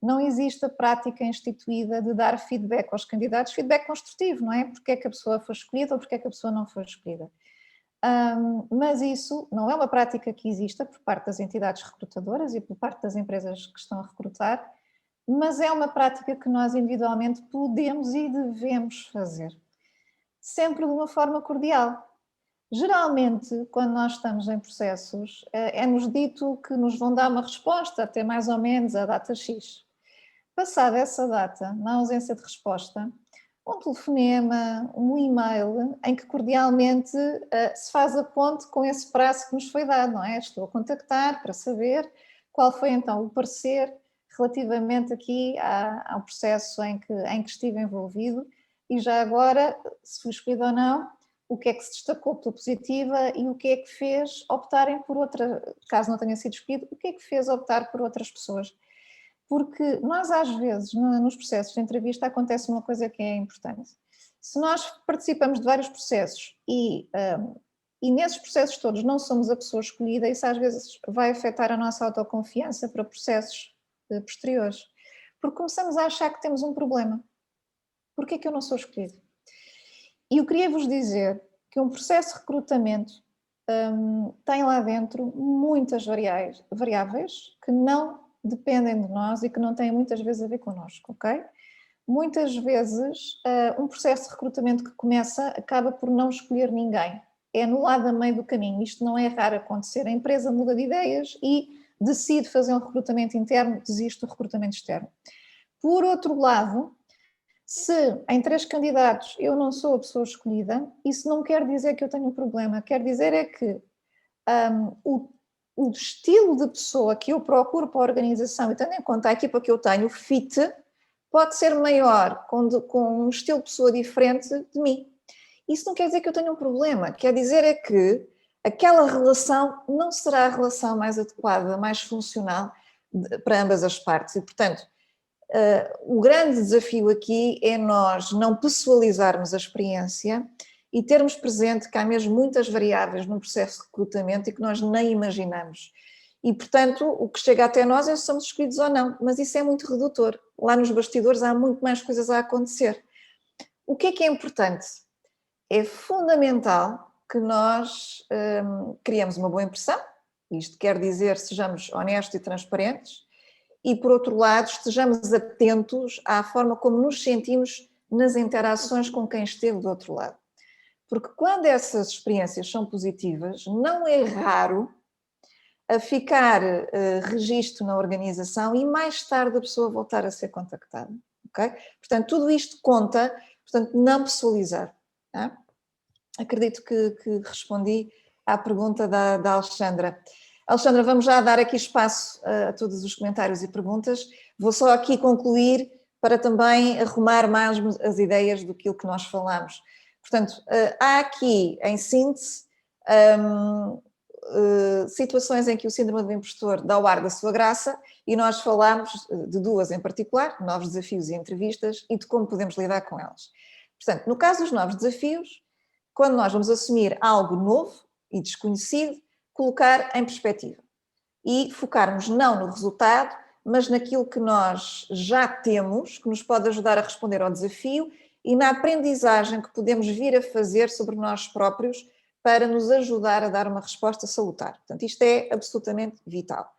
não existe a prática instituída de dar feedback aos candidatos, feedback construtivo, não é? Porque é que a pessoa foi escolhida ou porque é que a pessoa não foi escolhida. Mas isso não é uma prática que exista por parte das entidades recrutadoras e por parte das empresas que estão a recrutar, mas é uma prática que nós individualmente podemos e devemos fazer, sempre de uma forma cordial. Geralmente, quando nós estamos em processos, é-nos dito que nos vão dar uma resposta até mais ou menos a data X. Passada essa data, na ausência de resposta, um telefonema, um e-mail, em que cordialmente se faz a ponte com esse prazo que nos foi dado, não é? Estou a contactar para saber qual foi então o parecer relativamente aqui ao processo em que estive envolvido e já agora, se fui escolhido ou não, o que é que se destacou pela positiva e o que é que fez optarem por outra, caso não tenha sido escolhido, o que é que fez optar por outras pessoas. Porque nós às vezes, nos processos de entrevista, acontece uma coisa que é importante. Se nós participamos de vários processos e nesses processos todos não somos a pessoa escolhida, isso às vezes vai afetar a nossa autoconfiança para processos posteriores. Porque começamos a achar que temos um problema. Porquê é que eu não sou escolhido? E eu queria vos dizer que um processo de recrutamento tem lá dentro muitas variáveis que não dependem de nós e que não têm muitas vezes a ver connosco, ok? Muitas vezes um processo de recrutamento que começa acaba por não escolher ninguém. É no lado a meio do caminho. Isto não é raro acontecer. A empresa muda de ideias e decide fazer um recrutamento interno, desiste do recrutamento externo. Por outro lado, se em 3 candidatos eu não sou a pessoa escolhida, isso não quer dizer que eu tenho um problema, quer dizer é que o estilo de pessoa que eu procuro para a organização, e tendo em conta a equipa que eu tenho, o fit, pode ser maior com um estilo de pessoa diferente de mim. Isso não quer dizer que eu tenha um problema, quer dizer é que aquela relação não será a relação mais adequada, mais funcional para ambas as partes e, portanto, o grande desafio aqui é nós não pessoalizarmos a experiência e termos presente que há mesmo muitas variáveis no processo de recrutamento e que nós nem imaginamos. E, portanto, o que chega até nós é se somos escolhidos ou não, mas isso é muito redutor. Lá nos bastidores há muito mais coisas a acontecer. O que é importante? É fundamental que nós criemos uma boa impressão, isto quer dizer sejamos honestos e transparentes, e, por outro lado, estejamos atentos à forma como nos sentimos nas interações com quem esteve do outro lado. Porque quando essas experiências são positivas, não é raro a ficar registro na organização e mais tarde a pessoa voltar a ser contactada. Okay? Portanto, tudo isto conta, portanto, não pessoalizar. Tá? Acredito que respondi à pergunta da Alexandra. Alexandra, vamos já dar aqui espaço a todos os comentários e perguntas. Vou só aqui concluir para também arrumar mais as ideias do que nós falamos. Portanto, há aqui, em síntese, situações em que o síndrome do impostor dá o ar da sua graça e nós falámos de 2 em particular, novos desafios e entrevistas, e de como podemos lidar com elas. Portanto, no caso dos novos desafios, quando nós vamos assumir algo novo e desconhecido, colocar em perspectiva e focarmos não no resultado, mas naquilo que nós já temos, que nos pode ajudar a responder ao desafio e na aprendizagem que podemos vir a fazer sobre nós próprios para nos ajudar a dar uma resposta salutar. Portanto, isto é absolutamente vital.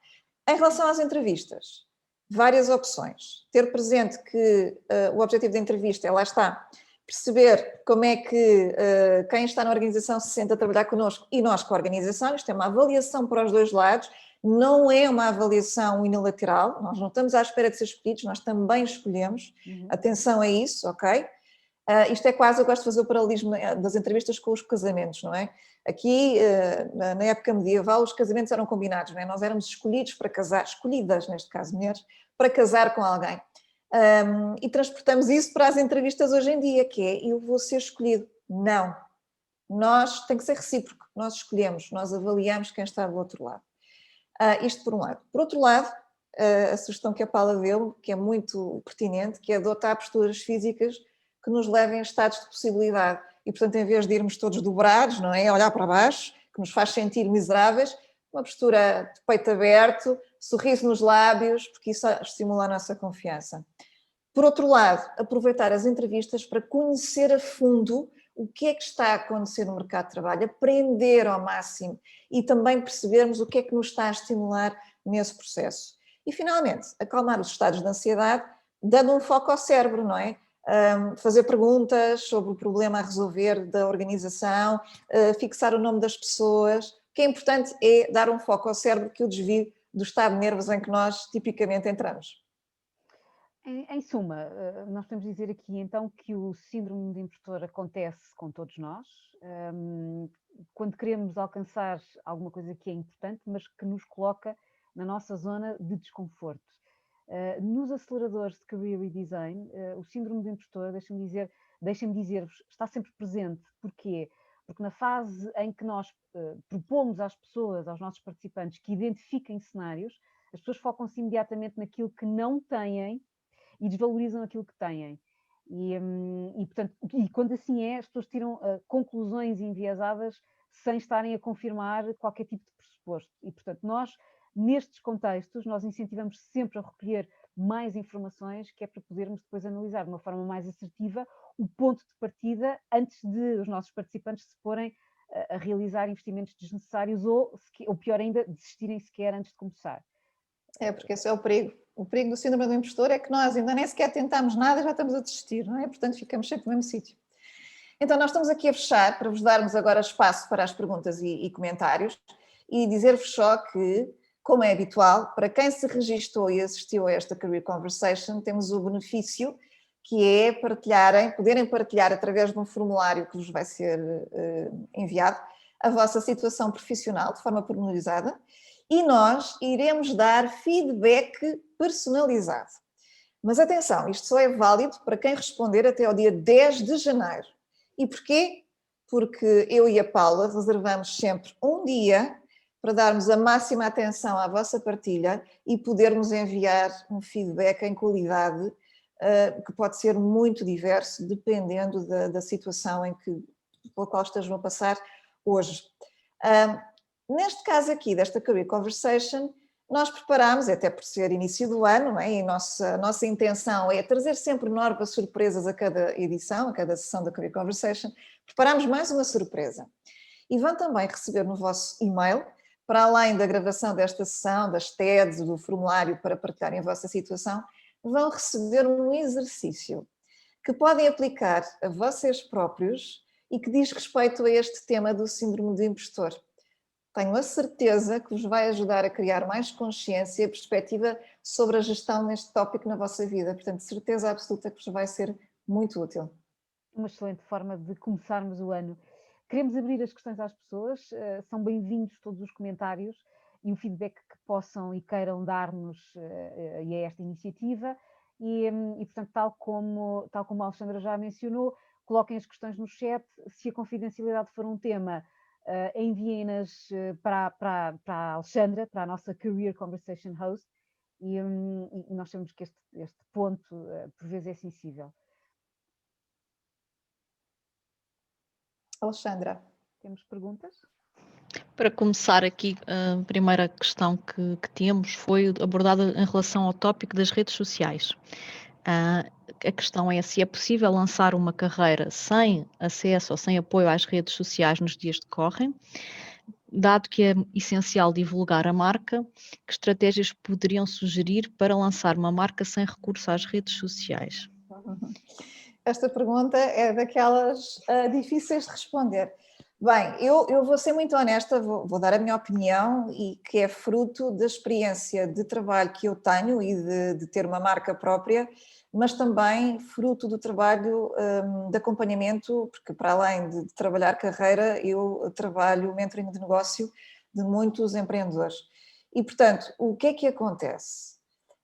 Em relação às entrevistas, várias opções. Ter presente que o objetivo da entrevista é, lá está, perceber como é que quem está na organização se sente a trabalhar connosco e nós com a organização. Isto é uma avaliação para os dois lados, não é uma avaliação unilateral, nós não estamos à espera de ser escolhidos, nós também escolhemos. Atenção a isso, ok? Isto é quase, eu gosto de fazer o paralelismo das entrevistas com os casamentos, não é? Aqui, na época medieval, os casamentos eram combinados, não é? Nós éramos escolhidos para casar, escolhidas, neste caso, mulheres, para casar com alguém. E transportamos isso para as entrevistas hoje em dia, que é, eu vou ser escolhido. Não. Nós, tem que ser recíproco, nós escolhemos, nós avaliamos quem está do outro lado. Isto por um lado. Por outro lado, a sugestão que a Paula deu, que é muito pertinente, que é adotar posturas físicas que nos levem a estados de possibilidade. E, portanto, em vez de irmos todos dobrados, não é? Olhar para baixo, que nos faz sentir miseráveis, uma postura de peito aberto, sorriso nos lábios, porque isso estimula a nossa confiança. Por outro lado, aproveitar as entrevistas para conhecer a fundo o que é que está a acontecer no mercado de trabalho, aprender ao máximo e também percebermos o que é que nos está a estimular nesse processo. E, finalmente, acalmar os estados de ansiedade, dando um foco ao cérebro, não é? Fazer perguntas sobre o problema a resolver da organização, fixar o nome das pessoas. O que é importante é dar um foco ao cérebro que o desvie do estado de nervos em que nós tipicamente entramos. Em suma, nós podemos dizer aqui então que o síndrome de impostor acontece com todos nós, quando queremos alcançar alguma coisa que é importante, mas que nos coloca na nossa zona de desconforto. Nos aceleradores de Career Redesign, o síndrome do impostor, deixem-me dizer-vos, está sempre presente. Porquê? Porque na fase em que nós propomos às pessoas, aos nossos participantes, que identifiquem cenários, as pessoas focam-se imediatamente naquilo que não têm e desvalorizam aquilo que têm. Portanto, quando assim é, as pessoas tiram conclusões enviesadas sem estarem a confirmar qualquer tipo de pressuposto. E, portanto, nós, nestes contextos, nós incentivamos sempre a recolher mais informações, que é para podermos depois analisar de uma forma mais assertiva o ponto de partida antes de os nossos participantes se porem a realizar investimentos desnecessários ou pior ainda, desistirem sequer antes de começar. É, porque esse é o perigo. O perigo do síndrome do impostor é que nós ainda nem sequer tentamos nada e já estamos a desistir, não é? Portanto, ficamos sempre no mesmo sítio. Então, nós estamos aqui a fechar para vos darmos agora espaço para as perguntas e comentários e dizer-vos só que, como é habitual, para quem se registou e assistiu a esta Career Conversation, temos o benefício que é poderem partilhar através de um formulário que vos vai ser enviado a vossa situação profissional de forma pormenorizada e nós iremos dar feedback personalizado. Mas atenção, isto só é válido para quem responder até ao dia 10 de janeiro. E porquê? Porque eu e a Paula reservamos sempre um dia para darmos a máxima atenção à vossa partilha e podermos enviar um feedback em qualidade que pode ser muito diverso, dependendo da situação pela qual estejam a passar hoje. Neste caso aqui, desta Career Conversation, nós preparámos, até por ser início do ano, não é? E a nossa intenção é trazer sempre novas surpresas a cada edição, a cada sessão da Career Conversation. Preparámos mais uma surpresa. E vão também receber no vosso e-mail, para além da gravação desta sessão, das TEDs, do formulário para partilharem a vossa situação, vão receber um exercício que podem aplicar a vocês próprios e que diz respeito a este tema do síndrome do impostor. Tenho a certeza que vos vai ajudar a criar mais consciência e perspectiva sobre a gestão neste tópico na vossa vida. Portanto, certeza absoluta que vos vai ser muito útil. Uma excelente forma de começarmos o ano. Queremos abrir as questões às pessoas, são bem-vindos todos os comentários e o feedback que possam e queiram dar-nos a esta iniciativa e portanto, tal como a Alexandra já mencionou, coloquem as questões no chat. Se a confidencialidade for um tema, enviem-nas para a Alexandra, para a nossa Career Conversation Host, e nós sabemos que este ponto por vezes é sensível. Alexandra. Temos perguntas? Para começar aqui, a primeira questão que temos foi abordada em relação ao tópico das redes sociais. a questão é se é possível lançar uma carreira sem acesso ou sem apoio às redes sociais nos dias que correm, dado que é essencial divulgar a marca, que estratégias poderiam sugerir para lançar uma marca sem recurso às redes sociais? Esta pergunta é daquelas difíceis de responder. Bem, eu vou ser muito honesta, vou dar a minha opinião e que é fruto da experiência de trabalho que eu tenho e de ter uma marca própria, mas também fruto do trabalho de acompanhamento, porque para além de trabalhar carreira, eu trabalho mentoring de negócio de muitos empreendedores. E, portanto, o que acontece?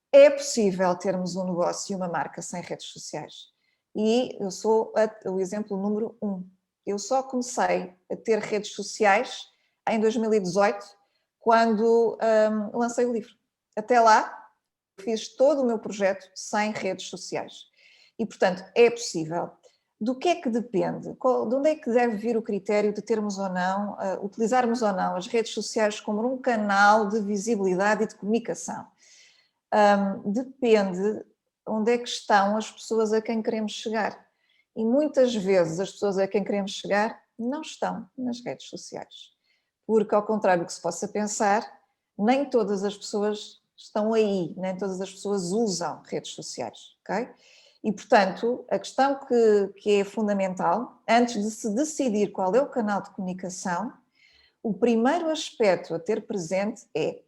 É possível termos um negócio e uma marca sem redes sociais. E eu sou o exemplo número 1. Eu só comecei a ter redes sociais em 2018, quando lancei o livro. Até lá, fiz todo o meu projeto sem redes sociais. E, portanto, é possível. Do que é que depende? De onde é que deve vir o critério de termos ou não, utilizarmos ou não as redes sociais como um canal de visibilidade e de comunicação? Depende onde é que estão as pessoas a quem queremos chegar. E muitas vezes as pessoas a quem queremos chegar não estão nas redes sociais. Porque, ao contrário do que se possa pensar, nem todas as pessoas estão aí, nem todas as pessoas usam redes sociais, ok? E, portanto, a questão que é fundamental, antes de se decidir qual é o canal de comunicação, o primeiro aspecto a ter presente é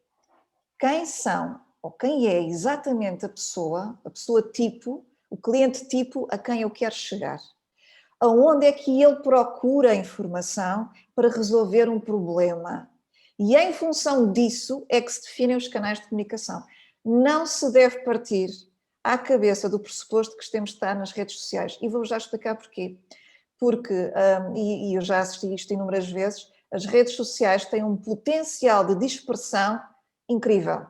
quem são ou quem é exatamente a pessoa tipo, o cliente tipo a quem eu quero chegar. Aonde é que ele procura informação para resolver um problema? E em função disso é que se definem os canais de comunicação. Não se deve partir à cabeça do pressuposto que temos de estar nas redes sociais. E vou já explicar porquê. Porque, e eu já assisti isto inúmeras vezes, as redes sociais têm um potencial de dispersão incrível.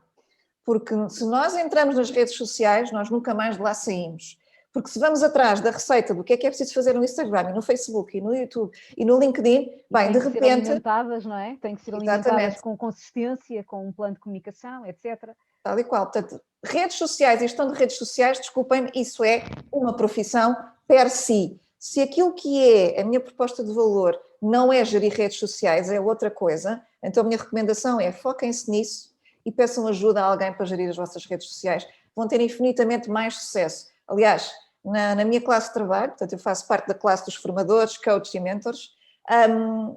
Porque se nós entramos nas redes sociais, nós nunca mais de lá saímos. Porque se vamos atrás da receita do que é preciso fazer no Instagram, e no Facebook, e no YouTube, e no LinkedIn, bem, de repente... Tem que ser alimentadas, não é? Tem que ser alimentadas com consistência, com um plano de comunicação, etc. Tal e qual. Portanto, redes sociais e gestão de redes sociais, desculpem-me, isso é uma profissão per si. Se aquilo que é a minha proposta de valor não é gerir redes sociais, é outra coisa, então a minha recomendação é foquem-se nisso e peçam ajuda a alguém para gerir as vossas redes sociais. Vão ter infinitamente mais sucesso. Aliás, na minha classe de trabalho, portanto eu faço parte da classe dos formadores, coaches e mentors,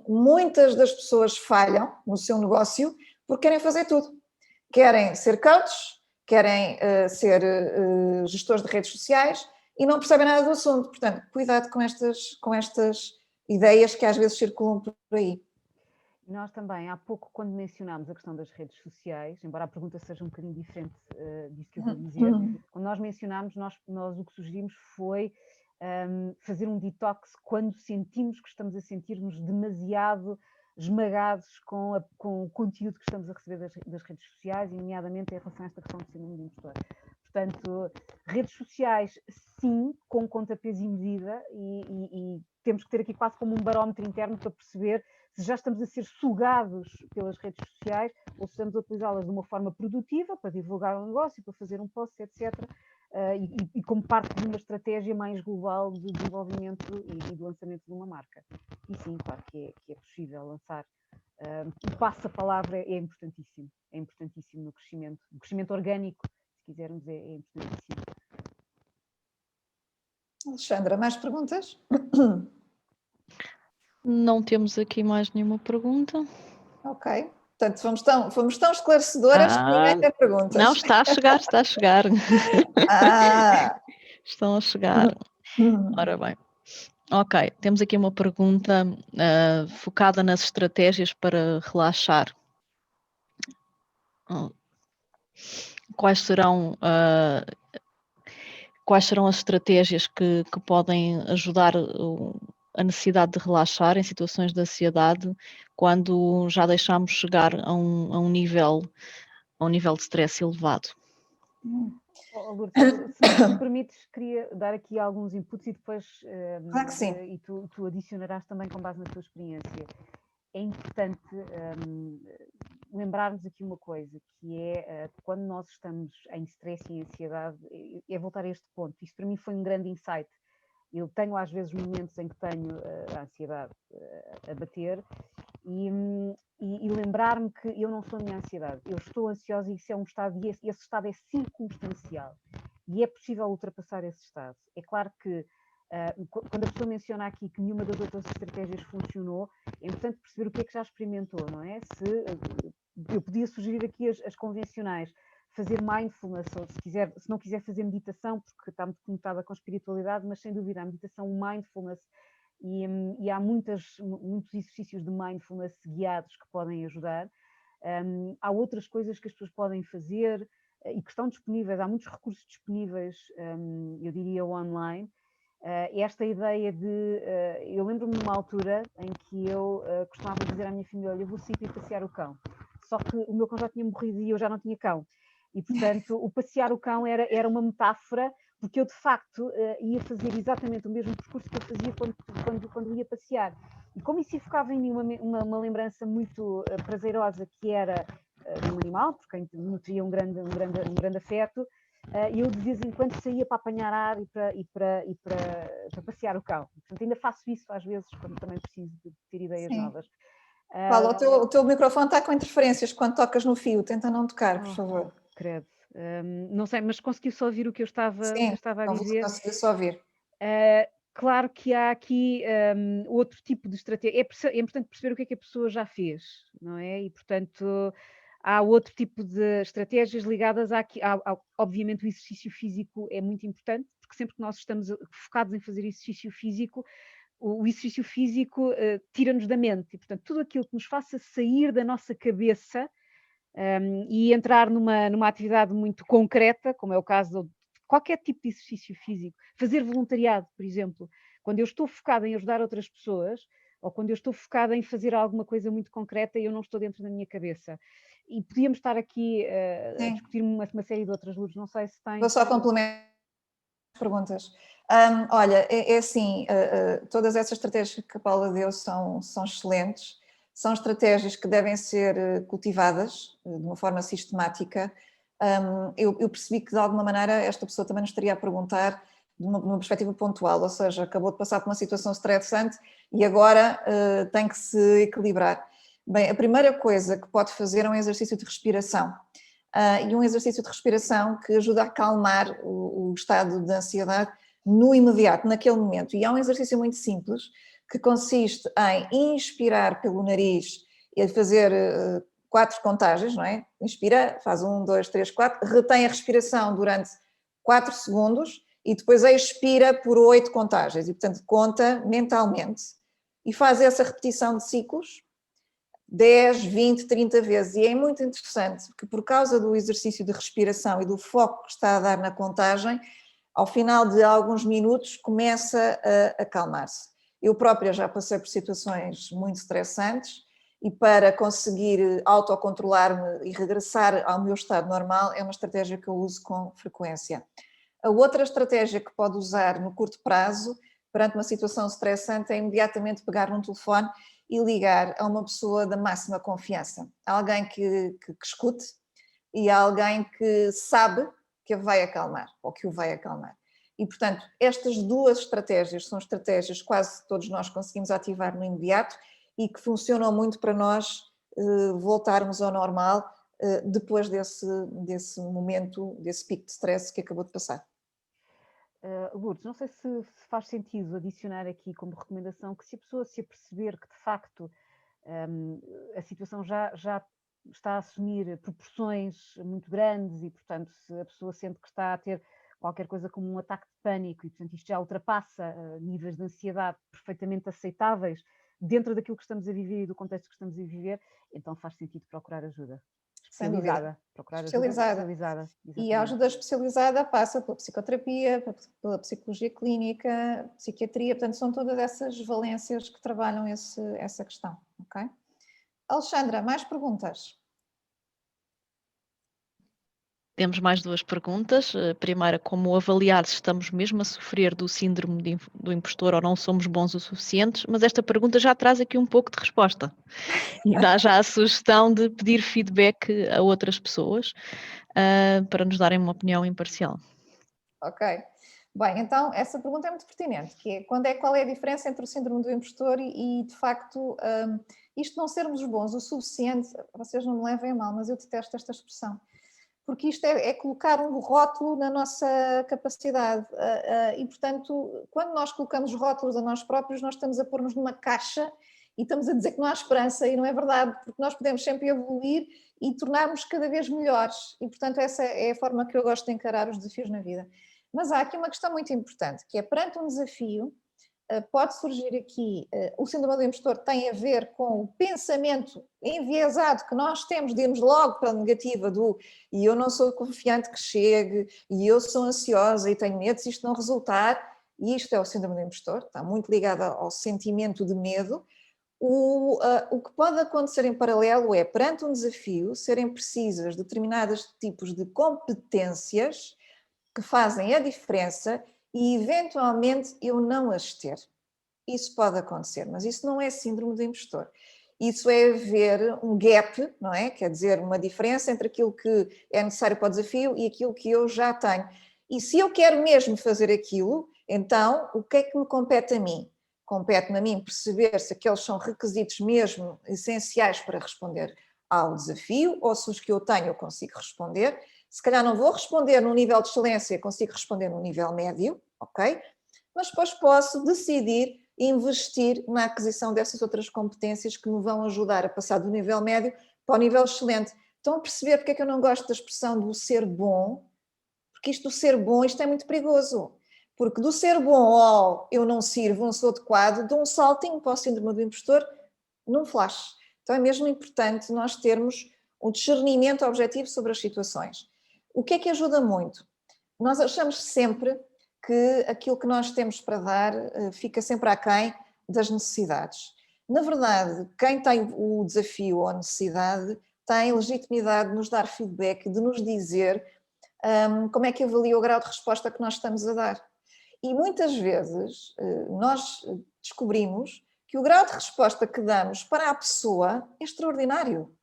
muitas das pessoas falham no seu negócio porque querem fazer tudo. Querem ser coaches, querem ser gestores de redes sociais e não percebem nada do assunto. Portanto, cuidado com estas ideias que às vezes circulam por aí. Nós também, há pouco, quando mencionámos a questão das redes sociais, embora a pergunta seja um bocadinho diferente disso que eu vou dizer, quando nós mencionámos, nós o que sugerimos foi fazer um detox quando sentimos que estamos a sentir-nos demasiado esmagados com o conteúdo que estamos a receber das redes sociais, e nomeadamente em relação a esta questão de síndrome de impostor. Portanto, redes sociais, sim, com conta, peso e medida, e temos que ter aqui quase como um barómetro interno para perceber se já estamos a ser sugados pelas redes sociais ou se estamos a utilizá-las de uma forma produtiva para divulgar um negócio, para fazer um post, etc. E como parte de uma estratégia mais global de desenvolvimento e de lançamento de uma marca. E sim, claro que é possível lançar. O passo-a-palavra é importantíssimo no crescimento. O crescimento orgânico, se quisermos, é importantíssimo. Alexandra, mais perguntas? Não temos aqui mais nenhuma pergunta. Ok. Portanto, fomos tão esclarecedoras que ninguém tem perguntas. Não, está a chegar. Estão a chegar. Ora bem. Ok, temos aqui uma pergunta focada nas estratégias para relaxar. Quais serão as estratégias que podem ajudar a necessidade de relaxar em situações de ansiedade quando já deixamos chegar a um nível de stress elevado? Lourdes, se me permites, queria dar aqui alguns inputs e depois Claro que sim. E tu adicionarás também com base na tua experiência. É importante lembrarmos aqui uma coisa, que é quando nós estamos em stress e ansiedade, é voltar a este ponto. Isto para mim foi um grande insight. Eu tenho às vezes momentos em que tenho a ansiedade a bater e lembrar-me que eu não sou a minha ansiedade, eu estou ansiosa e isso é um estado, e esse estado é circunstancial e é possível ultrapassar esse estado. É claro que quando a pessoa menciona aqui que nenhuma das outras estratégias funcionou, é importante perceber o que é que já experimentou, não é? Eu podia sugerir aqui as convencionais, fazer mindfulness, ou se não quiser fazer meditação, porque está muito conotada com a espiritualidade, mas sem dúvida a meditação, o mindfulness, e há muitos exercícios de mindfulness guiados que podem ajudar. Há outras coisas que as pessoas podem fazer e que estão disponíveis, há muitos recursos disponíveis, eu diria online. Esta ideia de... eu lembro-me de uma altura em que eu costumava dizer à minha filha, olha, eu vou sair para passear o cão. Só que o meu cão já tinha morrido e eu já não tinha cão. E, portanto, o passear o cão era uma metáfora, porque eu, de facto, ia fazer exatamente o mesmo percurso que eu fazia quando ia passear. E como isso evocava em mim uma lembrança muito prazerosa, que era de um animal, porque nutria um grande afeto, eu de vez em quando saía para apanhar ar e para passear o cão. Portanto, ainda faço isso às vezes, quando também preciso de ter ideias novas. Paula, o teu microfone está com interferências quando tocas no fio, tenta não tocar, por favor. Credo. Não sei, mas conseguiu só ouvir o que eu estava a dizer? Consegui só ouvir. Claro que há aqui outro tipo de estratégia. É importante perceber o que é que a pessoa já fez, não é? E, portanto, há outro tipo de estratégias ligadas obviamente, o exercício físico é muito importante, porque sempre que nós estamos focados em fazer exercício físico, o exercício físico tira-nos da mente. E, portanto, tudo aquilo que nos faça sair da nossa cabeça e entrar numa atividade muito concreta, como é o caso de qualquer tipo de exercício físico, fazer voluntariado, por exemplo, quando eu estou focada em ajudar outras pessoas, ou quando eu estou focada em fazer alguma coisa muito concreta e eu não estou dentro da minha cabeça. E podíamos estar aqui a discutir uma série de outras luzes, não sei se tem... Vou só complementar as perguntas. Olha, é assim, todas essas estratégias que a Paula deu são excelentes, são estratégias que devem ser cultivadas de uma forma sistemática. Eu percebi que de alguma maneira esta pessoa também nos estaria a perguntar de uma perspectiva pontual, ou seja, acabou de passar por uma situação estressante e agora tem que se equilibrar. Bem, a primeira coisa que pode fazer é um exercício de respiração. E um exercício de respiração que ajuda a acalmar o estado de ansiedade no imediato, naquele momento. E há um exercício muito simples que consiste em inspirar pelo nariz e fazer 4 contagens, não é? Inspira, faz 1, 2, 3, 4, retém a respiração durante 4 segundos e depois expira por 8 contagens. E, portanto, conta mentalmente e faz essa repetição de ciclos 10, 20, 30 vezes. E é muito interessante porque, por causa do exercício de respiração e do foco que está a dar na contagem, ao final de alguns minutos começa a acalmar-se. Eu própria já passei por situações muito estressantes e para conseguir autocontrolar-me e regressar ao meu estado normal é uma estratégia que eu uso com frequência. A outra estratégia que pode usar no curto prazo, perante uma situação estressante, é imediatamente pegar num telefone e ligar a uma pessoa da máxima confiança. Alguém que escute e alguém que sabe que a vai acalmar ou que o vai acalmar. E, portanto, estas 2 estratégias são estratégias que quase todos nós conseguimos ativar no imediato e que funcionam muito para nós voltarmos ao normal depois desse momento, desse pico de stress que acabou de passar. Lourdes, não sei se faz sentido adicionar aqui como recomendação que se a pessoa se aperceber que de facto a situação já está a assumir proporções muito grandes e, portanto, se a pessoa sente que está a ter qualquer coisa como um ataque de pânico e, portanto, isto já ultrapassa níveis de ansiedade perfeitamente aceitáveis dentro daquilo que estamos a viver e do contexto que estamos a viver, então faz sentido procurar ajuda. Especializada. Procurar ajuda especializada. E a ajuda especializada passa pela psicoterapia, pela psicologia clínica, psiquiatria, portanto são todas essas valências que trabalham essa questão, ok? Alexandra, mais perguntas? Temos mais duas perguntas. A primeira, como avaliar se estamos mesmo a sofrer do síndrome do impostor ou não somos bons o suficientes, mas esta pergunta já traz aqui um pouco de resposta e dá já a sugestão de pedir feedback a outras pessoas para nos darem uma opinião imparcial. Ok. Bem, então essa pergunta é muito pertinente, que é qual é a diferença entre o síndrome do impostor e de facto, isto não sermos bons o suficiente, vocês não me levem a mal, mas eu detesto esta expressão, porque isto é colocar um rótulo na nossa capacidade e, portanto, quando nós colocamos rótulos a nós próprios, nós estamos a pôr-nos numa caixa e estamos a dizer que não há esperança, e não é verdade, porque nós podemos sempre evoluir e tornarmos cada vez melhores, e, portanto, essa é a forma que eu gosto de encarar os desafios na vida. Mas há aqui uma questão muito importante, que é perante um desafio, pode surgir aqui, o síndrome do impostor tem a ver com o pensamento enviesado que nós temos de irmos logo para a negativa do e eu não sou confiante que chegue, e eu sou ansiosa e tenho medo se isto não resultar, e isto é o síndrome do impostor, está muito ligado ao sentimento de medo. O que pode acontecer em paralelo é, perante um desafio, serem precisas determinados tipos de competências que fazem a diferença e eventualmente eu não as ter. Isso pode acontecer, mas isso não é síndrome do impostor. Isso é haver um gap, não é? Quer dizer, uma diferença entre aquilo que é necessário para o desafio e aquilo que eu já tenho. E se eu quero mesmo fazer aquilo, então o que é que me compete a mim? Compete-me a mim perceber se aqueles são requisitos mesmo essenciais para responder ao desafio ou se os que eu tenho eu consigo responder. Se calhar não vou responder num nível de excelência, consigo responder num nível médio, ok? Mas depois posso decidir investir na aquisição dessas outras competências que me vão ajudar a passar do nível médio para o nível excelente. Estão a perceber porque é que eu não gosto da expressão do ser bom? Porque isto do ser bom, isto é muito perigoso. Porque do ser bom ao eu não sirvo, não sou adequado, dou um saltinho para o síndrome do impostor num flash. Então é mesmo importante nós termos um discernimento objetivo sobre as situações. O que é que ajuda muito? Nós achamos sempre que aquilo que nós temos para dar fica sempre aquém das necessidades. Na verdade, quem tem o desafio ou a necessidade tem legitimidade de nos dar feedback, de nos dizer como é que avalia o grau de resposta que nós estamos a dar. E muitas vezes nós descobrimos que o grau de resposta que damos para a pessoa é extraordinário.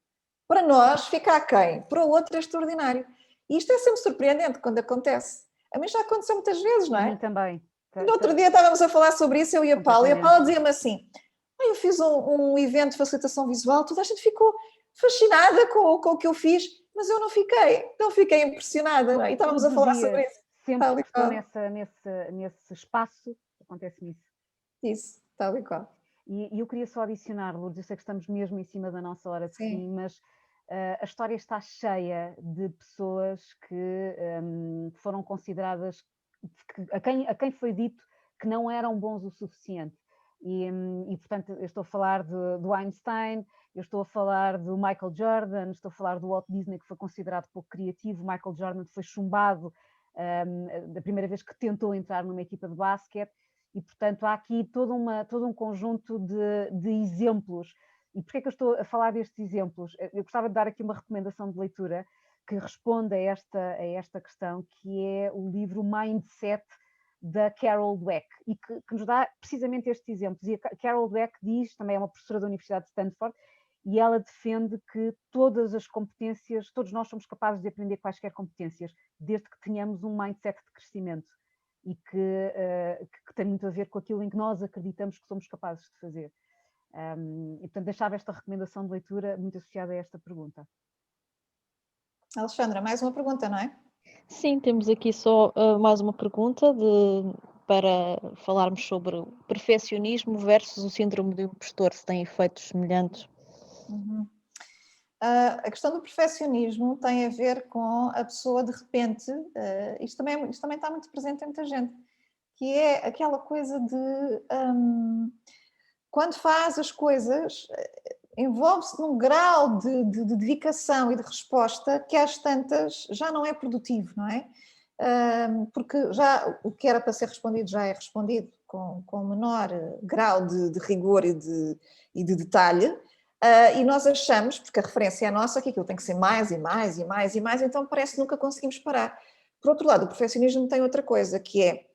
Para nós fica aquém, para o outro é extraordinário. E isto é sempre surpreendente quando acontece. A mim já aconteceu muitas vezes, não é? A mim também. No outro dia estávamos a falar sobre isso, eu e a Paula dizia-me assim, eu fiz um evento de facilitação visual, toda a gente ficou fascinada com o que eu fiz, mas eu não fiquei impressionada. E estávamos a falar sobre isso. Sempre que estou nesse espaço, acontece-me isso. Isso, tal e qual. E eu queria só adicionar, Lourdes, eu sei que estamos mesmo em cima da nossa hora de fim, mas a história está cheia de pessoas que foram consideradas, a quem foi dito que não eram bons o suficiente. E portanto, eu estou a falar do Einstein, eu estou a falar do Michael Jordan, estou a falar do Walt Disney, que foi considerado pouco criativo, Michael Jordan foi chumbado da primeira vez que tentou entrar numa equipa de basquete, e portanto há aqui todo um conjunto de exemplos. E porquê é que eu estou a falar destes exemplos? Eu gostava de dar aqui uma recomendação de leitura que responde a esta questão, que é o livro Mindset, da Carol Dweck, e que nos dá precisamente estes exemplos. E a Carol Dweck diz, também é uma professora da Universidade de Stanford, e ela defende que todas as competências, todos nós somos capazes de aprender quaisquer competências, desde que tenhamos um mindset de crescimento, e que tem muito a ver com aquilo em que nós acreditamos que somos capazes de fazer. E portanto deixava esta recomendação de leitura muito associada a esta pergunta. Alexandra, mais uma pergunta, não é? Sim, temos aqui só mais uma pergunta para falarmos sobre o perfeccionismo versus o síndrome do impostor, se têm efeitos semelhantes. Uhum. A questão do perfeccionismo tem a ver com a pessoa de repente, isto também está muito presente em muita gente, que é aquela coisa de quando faz as coisas, envolve-se num grau de dedicação e de resposta que às tantas já não é produtivo, não é? Porque já o que era para ser respondido já é respondido com menor grau de rigor e de detalhe, E nós achamos, porque a referência é nossa, que aquilo tem que ser mais e mais e mais e mais, então parece que nunca conseguimos parar. Por outro lado, o perfeccionismo tem outra coisa, que é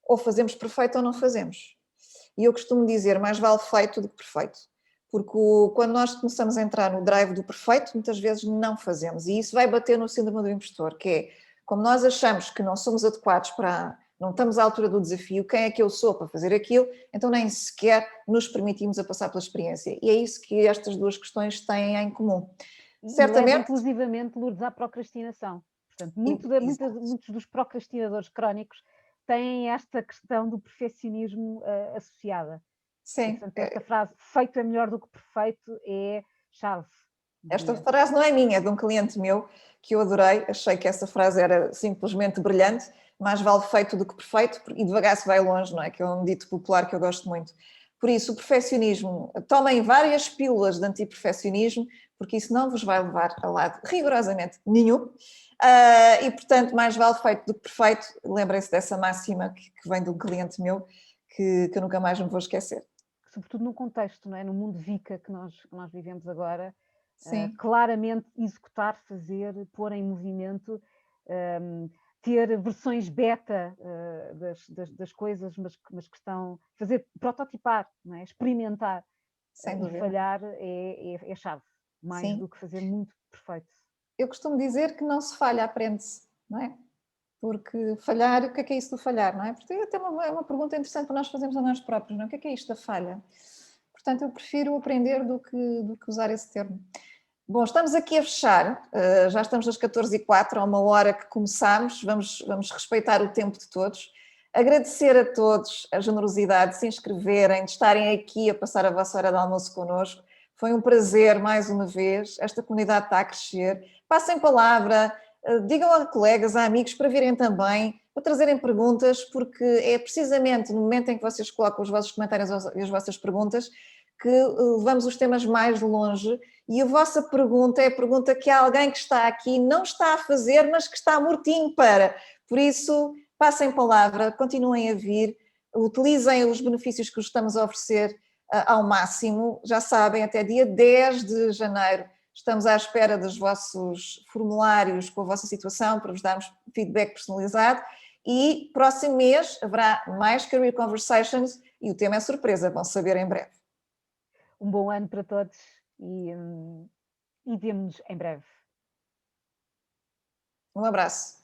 ou fazemos perfeito ou não fazemos. E eu costumo dizer, mais vale feito do que perfeito. Porque quando nós começamos a entrar no drive do perfeito, muitas vezes não fazemos. E isso vai bater no síndrome do impostor, que é, como nós achamos que não somos adequados para, não estamos à altura do desafio, quem é que eu sou para fazer aquilo, então nem sequer nos permitimos a passar pela experiência. E é isso que estas duas questões têm em comum. E Certamente, leva inclusivamente, Lourdes, à procrastinação. Portanto, muitos dos procrastinadores crónicos têm esta questão do perfeccionismo associada. sim. E, portanto, esta frase, feito é melhor do que perfeito, é chave. Esta frase não é minha, é de um cliente meu que eu adorei, achei que essa frase era simplesmente brilhante, mais vale feito do que perfeito, e devagar se vai longe, não é? Que é um dito popular que eu gosto muito. Por isso, o perfeccionismo, tomem várias pílulas de antiperfeccionismo, porque isso não vos vai levar a lado rigorosamente nenhum. E, portanto, mais vale feito do que perfeito. Lembrem-se dessa máxima que vem de um cliente meu, que eu nunca mais me vou esquecer. Sobretudo no contexto, não é? No mundo VICA que nós vivemos agora, claramente executar, fazer, pôr em movimento, ter versões beta das coisas, mas que estão, fazer, prototipar, não é? Experimentar. Sem E dúvida. falhar é chave, mais do que fazer muito perfeito. Eu costumo dizer que não se falha, aprende-se, não é? Porque falhar, o que é isso do falhar, não é? Porque até é uma pergunta interessante para nós fazermos a nós próprios, não é? O que é isto da falha? Portanto, eu prefiro aprender do que usar esse termo. Bom, estamos aqui a fechar, já estamos às 14h04, há uma hora que começámos, vamos respeitar o tempo de todos. Agradecer a todos a generosidade de se inscreverem, de estarem aqui a passar a vossa hora de almoço connosco. Foi um prazer, mais uma vez, esta comunidade está a crescer. Passem palavra, digam a colegas, a amigos para virem também, para trazerem perguntas, porque é precisamente no momento em que vocês colocam os vossos comentários e as vossas perguntas que levamos os temas mais longe. E a vossa pergunta é a pergunta que alguém que está aqui não está a fazer, mas que está mortinho para. Por isso, passem palavra, continuem a vir, utilizem os benefícios que vos estamos a oferecer ao máximo. Já sabem, até dia 10 de janeiro estamos à espera dos vossos formulários com a vossa situação para vos darmos feedback personalizado. E próximo mês haverá mais Career Conversations e o tema é surpresa, vão saber em breve. Um bom ano para todos e vemo-nos em breve. Um abraço.